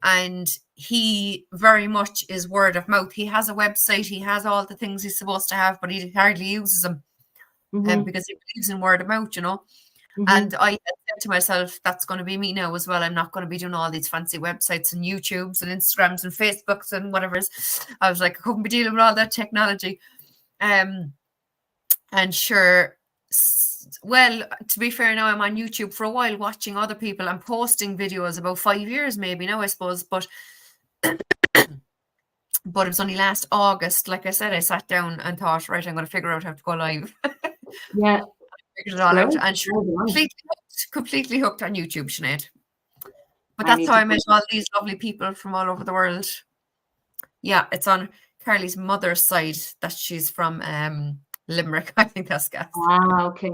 And he very much is word of mouth. He has a website. He has all the things he's supposed to have, but he hardly uses them because he believes in word of mouth, you know. And I said to myself, that's going to be me now as well. I'm not going to be doing all these fancy websites and YouTubes and Instagrams and Facebooks and whatever it is. I was like, I couldn't be dealing with all that technology. And sure, well, to be fair, now I'm on YouTube for a while watching other people and posting videos, about 5 years maybe now, I suppose. But it was only last August, like I said, I sat down and thought, right, I'm going to figure out how to go live. Yeah. Figured it all out, and sure, completely hooked on YouTube, Sinead. But that's how I met all these lovely people from all over the world. Yeah, it's on Carly's mother's side that she's from Limerick. I think that's gas. Ah, okay.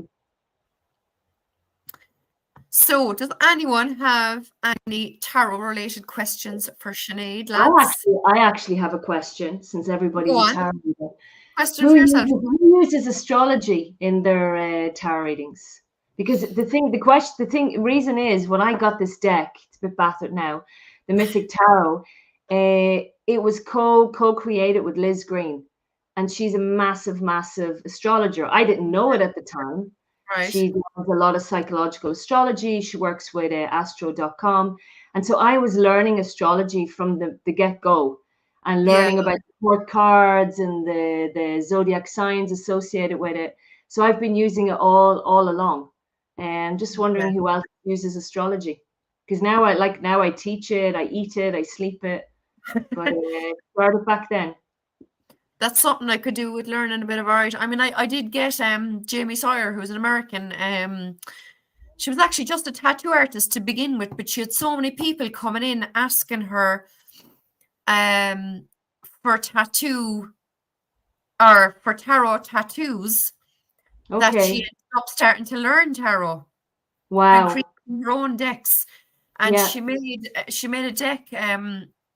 So, does anyone have any tarot-related questions for Sinead, lads? I actually have a question, since everybody's a tarot reader. Question for yourself. Who uses astrology in their tarot readings? Because the reason is, when I got this deck, it's a bit battered now, the Mythic Tarot, it was co-created with Liz Green, and she's a massive astrologer. I didn't know it at the time. Right. She does a lot of psychological astrology. She works with astro.com. And so I was learning astrology from the get-go, and learning about the court cards and the zodiac signs associated with it. So I've been using it all along. And I'm just wondering who else uses astrology. Because now I teach it, I eat it, I sleep it. But started back then. That's something I could do with learning a bit of art. I mean, I did get Jamie Sawyer, who's an American. She was actually just a tattoo artist to begin with, but she had so many people coming in asking her for tattoo or for tarot tattoos that she ended up starting to learn tarot. Wow. And creating her own decks. And she made a deck.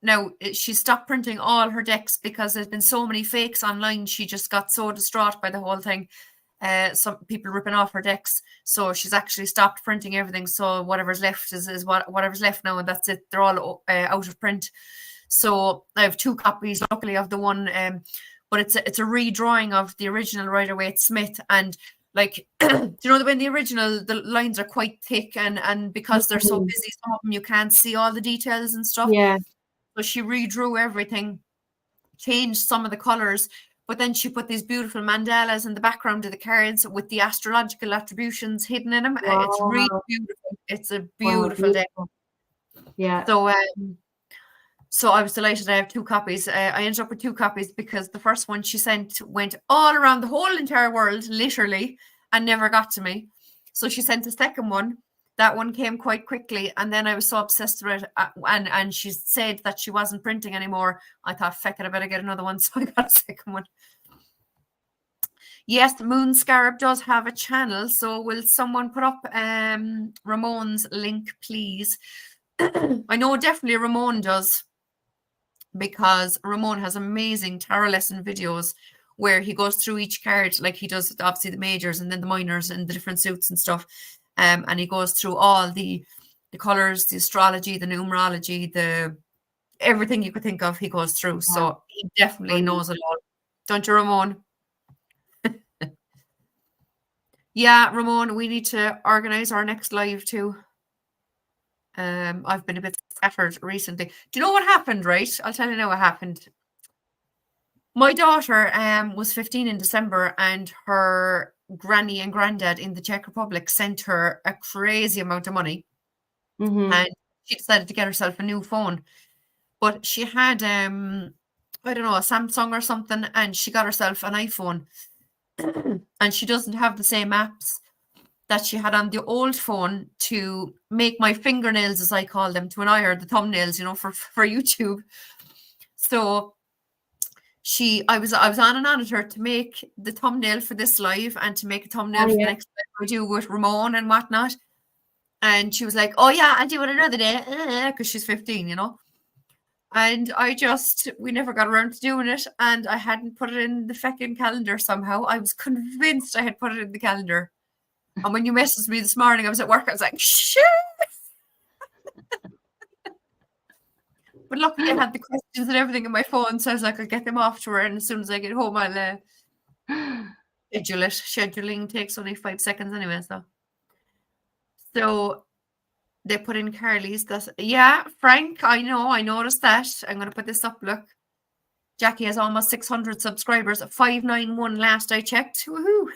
Now she stopped printing all her decks because there's been so many fakes online. She just got so distraught by the whole thing. Some people ripping off her decks. So she's actually stopped printing everything. So whatever's left is whatever's left now, and that's it. They're all out of print. So I have 2 copies, luckily, of the one, but it's a redrawing of the original Rider-Waite Smith. And like, do you know, when the original, the lines are quite thick, and because they're so busy, some of them you can't see all the details and stuff. Yeah. So she redrew everything, changed some of the colors, but then she put these beautiful mandalas in the background of the cards with the astrological attributions hidden in them. Wow. It's really beautiful. It's a beautiful deck. Yeah. So I was delighted I have 2 copies. I ended up with 2 copies because the first one she sent went all around the whole entire world, literally, and never got to me. So she sent a second one. That one came quite quickly, and then I was so obsessed with it, and she said that she wasn't printing anymore. I thought, feck it, I better get another one, so I got a second one. Yes, Moon Scarab does have a channel, so will someone put up Ramon's link, please? I know definitely Ramon does, because Ramon has amazing tarot lesson videos where he goes through each card, like he does obviously the majors and then the minors and the different suits and stuff. And he goes through all the colors, the astrology, the numerology, everything you could think of, he goes through. So he definitely knows a lot. Don't you, Ramon? Yeah, Ramon, we need to organize our next live too. I've been a bit scattered recently. Do you know what happened, right? I'll tell you now what happened. My daughter was 15 in December, and her granny and granddad in the Czech Republic sent her a crazy amount of money. And she decided to get herself a new phone. But she had, I don't know, a Samsung or something, and she got herself an iPhone. And she doesn't have the same apps. that she had on the old phone to make my fingernails, as I call them, to an eye, or the thumbnails, for YouTube. So I was on and on at her to make the thumbnail for this live and to make a thumbnail for the next live I do with Ramon and whatnot. And she was like, "Oh yeah, I'll do it another day," because she's 15, And we never got around to doing it, and I hadn't put it in the feckin' calendar somehow. I was convinced I had put it in the calendar. And when you messaged me this morning, I was at work, I was like, shit! But luckily I had the questions and everything in my phone, so I was like, I'll get them off to her, and as soon as I get home, I'll schedule it. Scheduling takes only 5 seconds anyway, So they put in Carly's. Yeah, Frank, I know, I noticed that. I'm going to put this up, look. Jackie has almost 600 subscribers, 591 last I checked. Woohoo!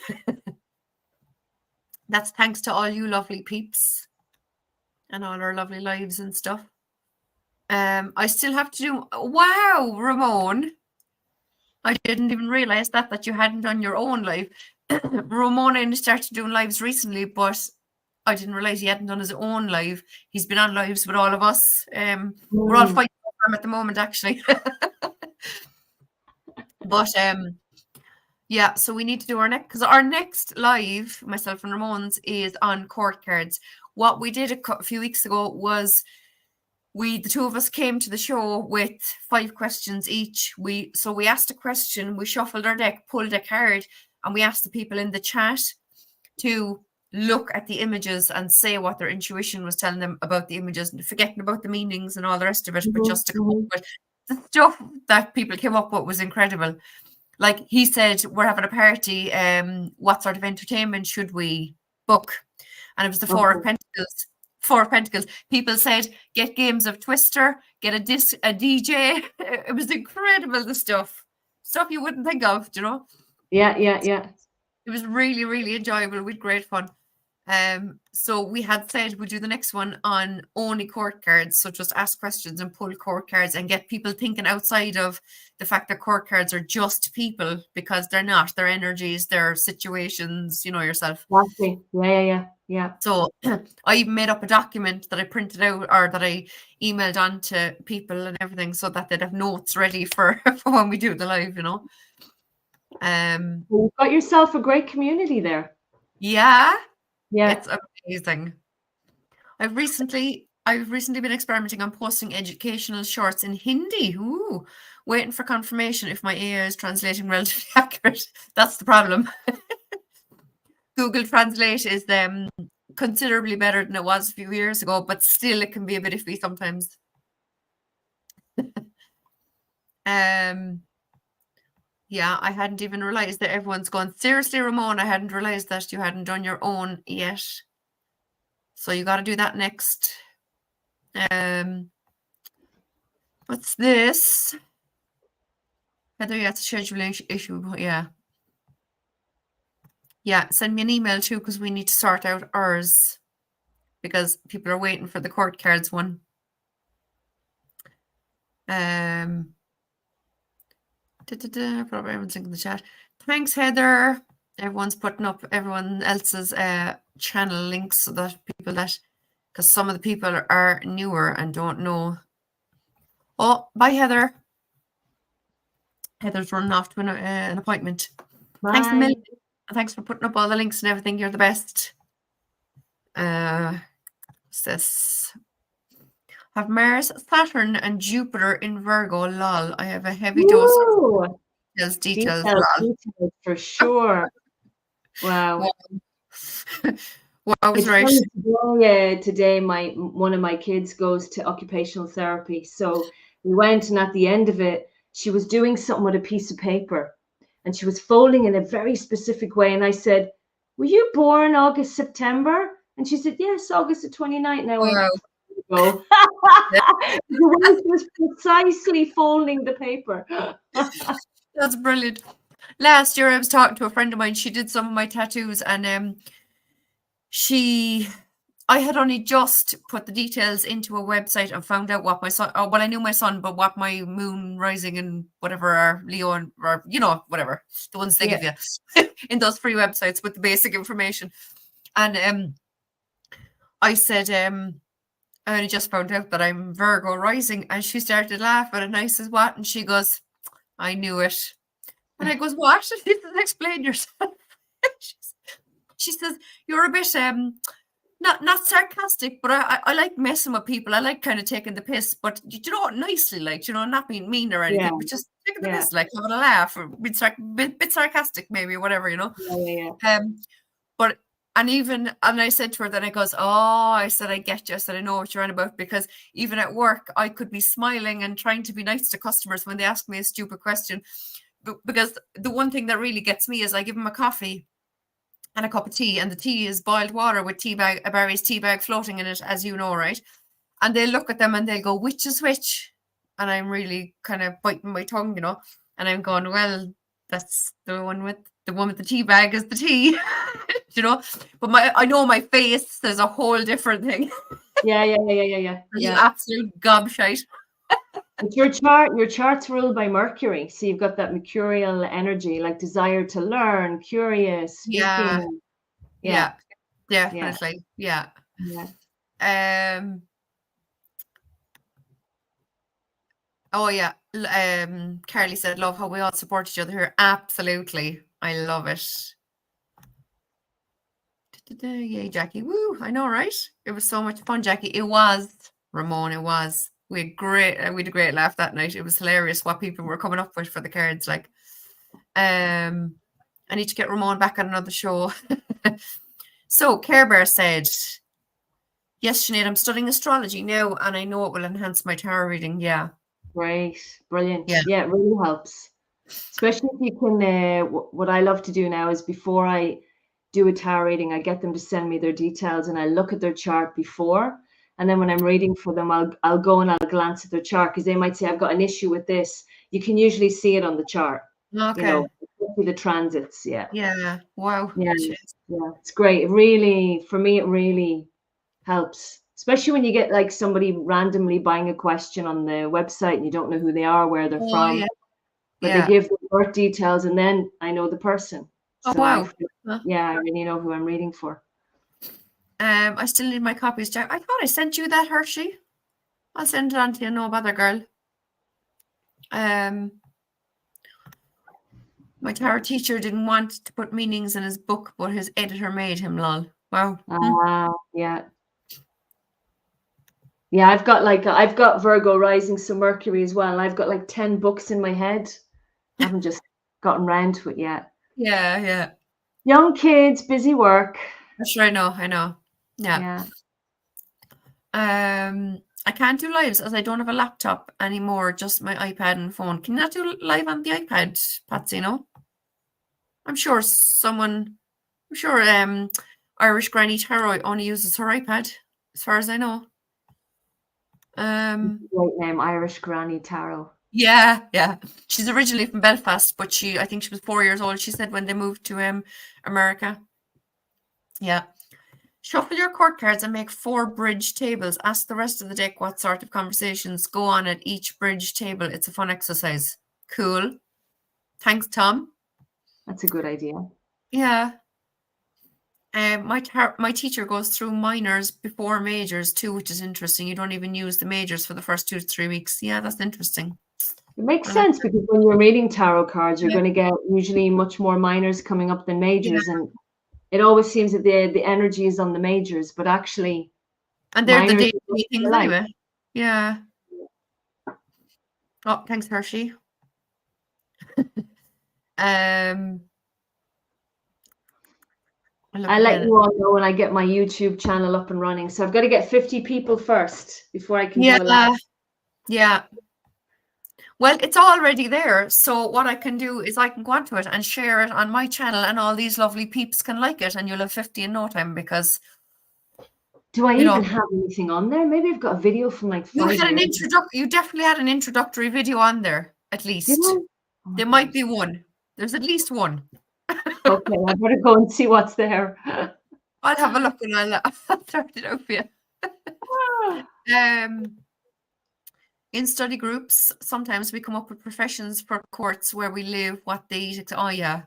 That's thanks to all you lovely peeps and all our lovely lives and stuff. I still have to do, wow, Ramon. I didn't even realize that you hadn't done your own live. Ramon only started doing lives recently, but I didn't realize he hadn't done his own live. He's been on lives with all of us. We're all fighting for him at the moment, actually. But yeah, so we need to do our next live, myself and Ramon's, is on court cards. What we did a few weeks ago was the two of us came to the show with 5 questions each. So we asked a question, we shuffled our deck, pulled a card, and we asked the people in the chat to look at the images and say what their intuition was telling them about the images, forgetting about the meanings and all the rest of it, but just to come up with the stuff that people came up with was incredible. Like he said, we're having a party. What sort of entertainment should we book? And it was the Four of Pentacles. 4 of Pentacles. People said, get games of Twister, get a DJ. It was incredible, the stuff you wouldn't think of, Yeah. It was really, really enjoyable. We had great fun. So we had said we'd do the next one on only court cards. So just ask questions and pull court cards and get people thinking outside of the fact that court cards are just people, because they're not. Their energies, their situations, yourself. Exactly. Yeah. So I even made up a document that I printed out, or that I emailed on to people and everything, so that they'd have notes ready for when we do the live, You've got yourself a great community there. Yeah. Yeah. It's amazing. I've recently been experimenting on posting educational shorts in Hindi. Ooh, waiting for confirmation if my AI is translating relatively accurate. That's the problem. Google Translate is considerably better than it was a few years ago, but still it can be a bit iffy sometimes. Yeah, I hadn't even realized that everyone's gone, seriously, Ramon, I hadn't realized that you hadn't done your own yet. So you got to do that next. What's this? Heather, yeah, it's a scheduling issue. Yeah. Yeah, send me an email too, because we need to sort out ours, because people are waiting for the court cards one. Probably everyone's in the chat. Thanks, Heather. Everyone's putting up everyone else's channel links, so that because some of the people are newer and don't know. Oh, bye, Heather. Heather's running off to an appointment. Bye. Thanks a million. Thanks for putting up all the links and everything. You're the best. What's this? Have Mars, Saturn, and Jupiter in Virgo. Lol. I have a heavy dose of details. Details for sure. Wow. Well, I was right. Today, one of my kids goes to occupational therapy. So we went, and at the end of it, she was doing something with a piece of paper, and she was folding in a very specific way. And I said, "Were you born August, September?" And she said, "Yes, August the 29th." And I went, "Go." She was precisely folding the paper. That's brilliant. Last year, I was talking to a friend of mine. She did some of my tattoos, and I had only just put the details into a website and found out what my son, I knew my son, but what my moon, rising, and whatever are Leo, or whatever, the ones they give you in those free websites with the basic information. And I said, I only just found out that I'm Virgo rising. And she started laughing. And I says, what? And she goes, I knew it. And I goes, what? She says, explain yourself. she says, you're a bit not sarcastic, but I like messing with people. I like kind of taking the piss, but you know, nicely, like, you know, not being mean or anything, Yeah. but just taking the Yeah. piss, like having a laugh or bit sarcastic maybe or whatever, you know. Yeah. But and I said to her, then I goes, oh, I said, I get you. I said, I know what you're on about, because even at work, I could be smiling and trying to be nice to customers when they ask me a stupid question. Because the one thing that really gets me is I give them a coffee and a cup of tea, and the tea is boiled water with a Barry's tea bag floating in it, as you know, right? And they'll look at them and they'll go, which is which? And I'm really kind of biting my tongue, you know, and I'm going, well, that's the one with the tea bag is the tea, you know. But I know my face, there's a whole different thing. Yeah. Absolute gobshite. But your chart's ruled by Mercury, so you've got that mercurial energy, like desire to learn, curious, speaking. Yeah, definitely. Yeah. Oh yeah. Carly said, love how we all support each other here. Absolutely. I love it. Yay, Jackie. Woo, I know, right? It was so much fun, Jackie. It was, Ramon, it was. We had a great laugh that night. It was hilarious what people were coming up with for the cards. Like, I need to get Ramon back on another show. So Care Bear said, yes, Sinead, I'm studying astrology now, and I know it will enhance my tarot reading. Yeah. Great. Brilliant. Yeah. Yeah, it really helps. Especially if you can, what I love to do now is before I do a tarot reading, I get them to send me their details and I look at their chart before. And then when I'm reading for them, I'll go and I'll glance at their chart, because they might say, I've got an issue with this. You can usually see it on the chart. Okay. You know, the transits. Yeah. Yeah. Wow. Yeah. Yeah. It's great. It really, for me, it really helps. Especially when you get like somebody randomly buying a question on the website and you don't know who they are, where they're from. Yeah. But they give the birth details, and then I know the person. Oh, So wow. I really know who I'm reading for. I still need my copies, Jack. I thought I sent you that, Hershey. I'll send it on to you. No bother, girl. My tarot teacher didn't want to put meanings in his book, but his editor made him, lol. Wow. Yeah. Yeah, I've got Virgo rising, so Mercury as well. I've got like 10 books in my head. I haven't just gotten round to it yet. Yeah. Young kids, busy work. Sure, I know. Yeah. I can't do lives as I don't have a laptop anymore, just my iPad and phone. Can you not do live on the iPad, Patsy, no? I'm sure Irish Granny Tarot only uses her iPad, as far as I know. Great name, Irish Granny Tarot. Yeah. She's originally from Belfast, but I think she was 4 years old, she said, when they moved to America. Yeah. Shuffle your court cards and make 4 bridge tables. Ask the rest of the deck what sort of conversations go on at each bridge table. It's a fun exercise. Cool. Thanks, Tom. That's a good idea. Yeah. My teacher goes through minors before majors too, which is interesting. You don't even use the majors for the first 2 to 3 weeks. Yeah, that's interesting. It makes sense, because when you're reading tarot cards, you're going to get usually much more minors coming up than majors, and it always seems that the energy is on the majors, but actually, and they're the day-to-day things anyway. Yeah. Oh, thanks, Hershey. I'll let you all know when I get my YouTube channel up and running. So I've got to get 50 people first before I can do a live. Yeah. Well, it's already there. So what I can do is I can go onto it and share it on my channel, and all these lovely peeps can like it, and you'll have 50 in no time, because do I even have anything on there? Maybe I've got a video from like 5 years. You definitely had an introductory video on there, at least. There might be one. There's at least one. Okay, I better go and see what's there. I'll have a look and I'll start it out for you. In study groups, sometimes we come up with professions for courts, where we live, what they eat. Oh, yeah.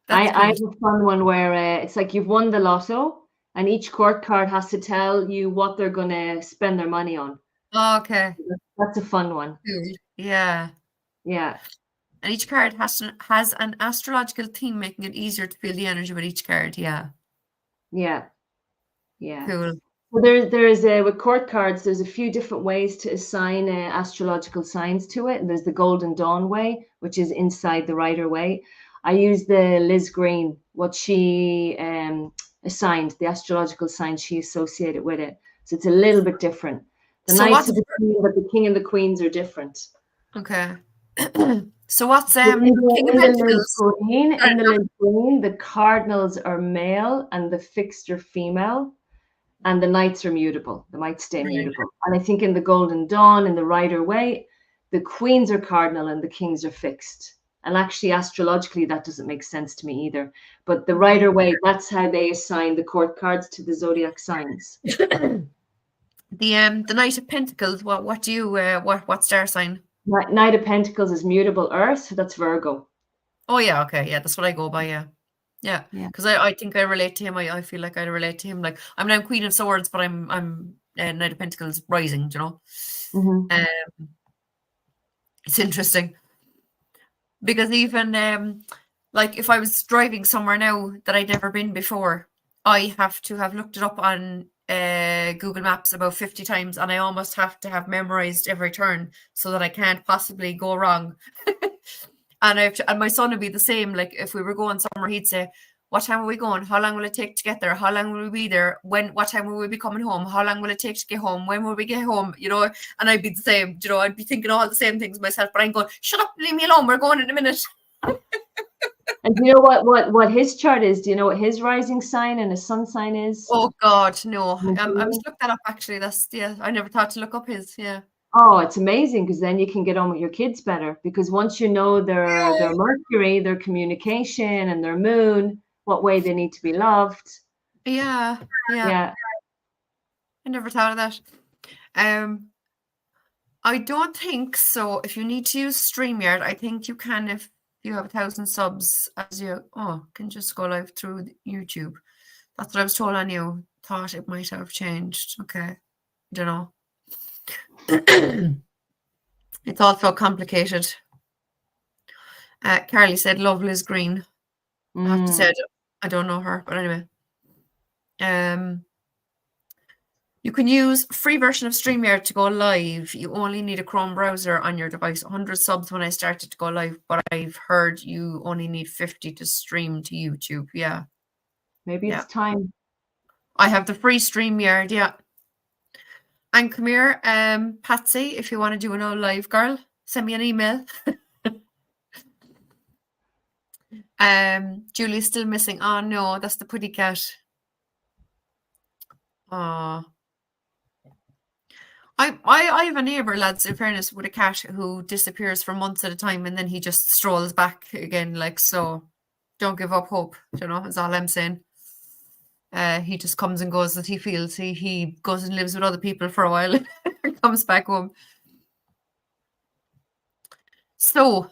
That's I cool. have a fun one where it's like you've won the lotto, and each court card has to tell you what they're going to spend their money on. Okay. That's a fun one. Cool. Yeah. Yeah, And each card has an astrological theme, making it easier to feel the energy with each card. Yeah. yeah, yeah. Cool. Well, there is with court cards. There's a few different ways to assign astrological signs to it. And there's the Golden Dawn way, which is inside the Rider way. I use the Liz Green, what she assigned, the astrological sign she associated with it. So it's a little bit different. The So Knights what's of the Queen, but the King and the Queens are different. okay? So what's So King of Pentacles? In the Liz Green, the cardinals are male and the fixed are female. And the knights are mutable. They might stay Right. mutable. And I think in the Golden Dawn, in the Rider Way, the queens are cardinal and the kings are fixed. And actually, astrologically, that doesn't make sense to me either. But the Rider Way, that's how they assign the court cards to the zodiac signs. The Knight of Pentacles. What do you what star sign? Knight of Pentacles is mutable earth. That's Virgo. Oh yeah, okay, yeah, that's what I go by. Yeah, yeah, Yeah. because I think I relate to him. I feel like I relate to him. Like I'm now Queen of Swords, but I'm Knight of Pentacles rising. You know, Mm-hmm. it's interesting because even like if I was driving somewhere now that I'd never been before, I have to have looked it up on Google Maps about 50 times, and I almost have to have memorized every turn so that I can't possibly go wrong. And my son would be the same. Like if we were going somewhere, he'd say, "What time are we going? How long will it take to get there? How long will we be there? What time will we be coming home? How long will it take to get home? When will we get home?" You know, and I'd be the same. You know, I'd be thinking all the same things myself. But I'm going, "Shut up, leave me alone. We're going in a minute." And do you know what his chart is? Do you know what his rising sign and his sun sign is? Oh God, no. I must look that up actually. I never thought to look up his. Yeah. Oh, it's amazing because then you can get on with your kids better because once you know their Mercury, their communication and their moon, what way they need to be loved. Yeah. Yeah. I never thought of that. I don't think so. If you need to use StreamYard, I think you can if you have 1,000 subs can just go live through YouTube. That's what I was told on you. Thought it might have changed. Okay. Don't know. It's all so complicated. Carly said love Liz Green. I have to say I don't know her, but anyway. You can use free version of StreamYard to go live. You only need a Chrome browser on your device. 100 subs when I started to go live, but I've heard you only need 50 to stream to YouTube. Yeah. Maybe it's time. I have the free StreamYard, yeah. And come here, Patsy, if you want to do an all live, girl, send me an email. Julie's still missing. Oh no, that's the putty cat. Oh. I have a neighbour, lads, in fairness, with a cat who disappears for months at a time and then he just strolls back again. Like, so don't give up hope, you know, is all I'm saying. He just comes and goes as he feels. He goes and lives with other people for a while and comes back home. So,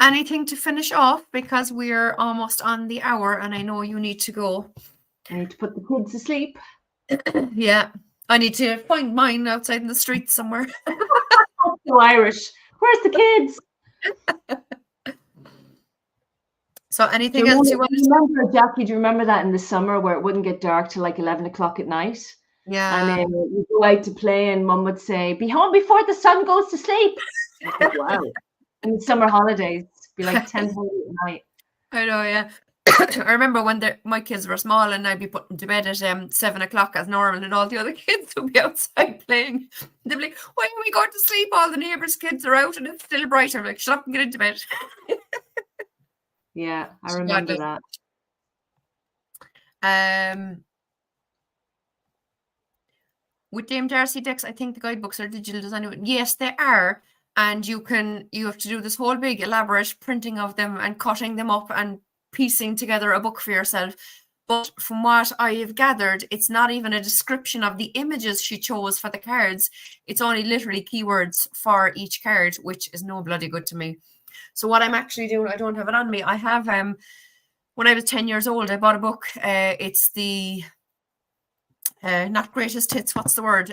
anything to finish off because we're almost on the hour and I know you need to go. I need to put the kids to sleep. Yeah. I need to find mine outside in the street somewhere. So Irish. Where's the kids? So anything else you want to remember, Jackie, do you remember that in the summer where it wouldn't get dark till like 11 o'clock at night? Yeah. And then you go out to play and mum would say, "Be home before the sun goes to sleep." Wow. In the summer holidays, be like 10:30 at night. I know, yeah. I remember when my kids were small and I'd be put to bed at 7 o'clock as normal and all the other kids would be outside playing. They'd be like, "Why are we going to sleep? All the neighbours' kids are out and it's still bright." I'm like, "Shut up and get into bed." Yeah, I remember that. With Dame Darcy decks, I think the guidebooks are digital. Does anyone? Yes, they are. And you have to do this whole big elaborate printing of them and cutting them up and piecing together a book for yourself. But from what I have gathered, it's not even a description of the images she chose for the cards. It's only literally keywords for each card, which is no bloody good to me. So what I'm actually doing, I don't have it on me. I have when I was 10 years old, I bought a book. It's the not greatest hits, what's the word?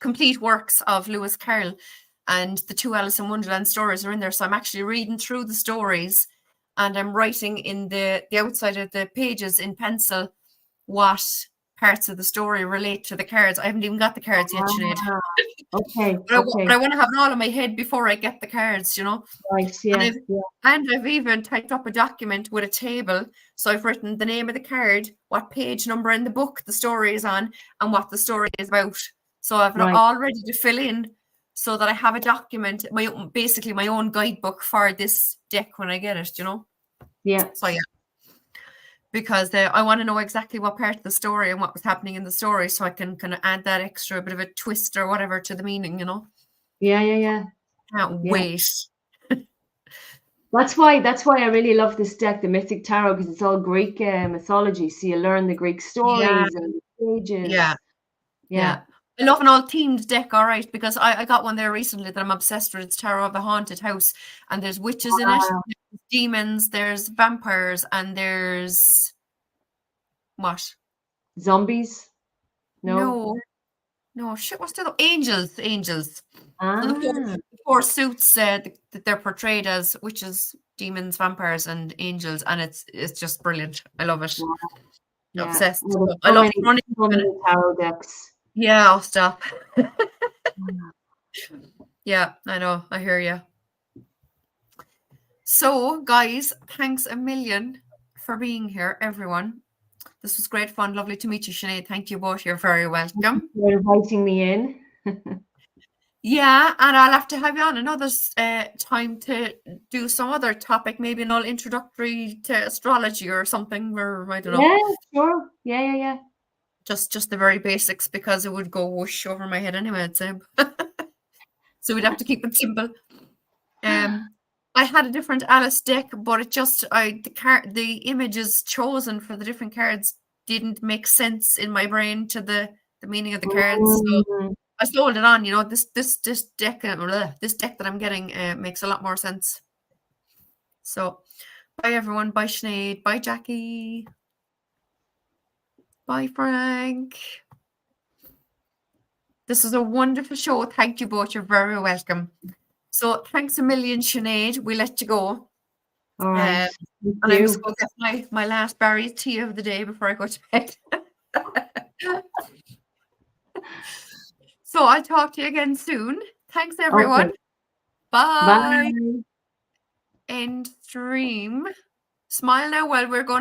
Complete works of Lewis Carroll, and the 2 Alice in Wonderland stories are in there. So I'm actually reading through the stories, and I'm writing in the outside of the pages in pencil what parts of the story relate to the cards. I haven't even got the cards yet, Sinead. Okay. But I want to have it all in my head before I get the cards, you know. Right. Yeah. And I've even typed up a document with a table. So I've written the name of the card, what page number in the book the story is on, and what the story is about. So I've Right. all ready to fill in, so that I have a document, basically my own guidebook for this deck when I get it, you know. Yeah. So yeah. Because I want to know exactly what part of the story and what was happening in the story, so I can kind of add that extra bit of a twist or whatever to the meaning, you know. Yeah. Can't wait. That's why I really love this deck, the Mythic Tarot, because it's all Greek mythology. So you learn the Greek stories and the pages. Yeah. I love an all themed deck, all right, because I got one there recently that I'm obsessed with. It's Tarot of the Haunted House, and there's witches in it, there's demons, there's vampires, and there's what? Zombies? No. No, shit, what's the other? Angels. So the 4 suits that they're portrayed as witches, demons, vampires, and angels, and it's just brilliant. I love it. Wow. Yeah. Obsessed. Well, I love running. so many tarot decks. Yeah, I'll stop. Yeah, I know. I hear you. So, guys, thanks a million for being here, everyone. This was great fun. Lovely to meet you, Sinead. Thank you both. You're very welcome. Thank you for inviting me in. Yeah, and I'll have to have you on another time to do some other topic, maybe an all introductory to astrology or something, or I don't know. Yeah, sure. Yeah. Just the very basics, because it would go whoosh over my head anyway, I'd say. So we'd have to keep it simple. I had a different Alice deck, but it just the images chosen for the different cards didn't make sense in my brain to the meaning of the cards. So I sold it on, you know. This deck that I'm getting makes a lot more sense. So bye everyone, bye Sinead, bye Jackie, bye Frank. This was a wonderful show. Thank you both. You're very welcome. So thanks a million, Sinead. We let you go. All right. And I'm just going to get my last berry tea of the day before I go to bed. So I'll talk to you again soon. Thanks, everyone. Okay. Bye. End stream. Smile now while we're going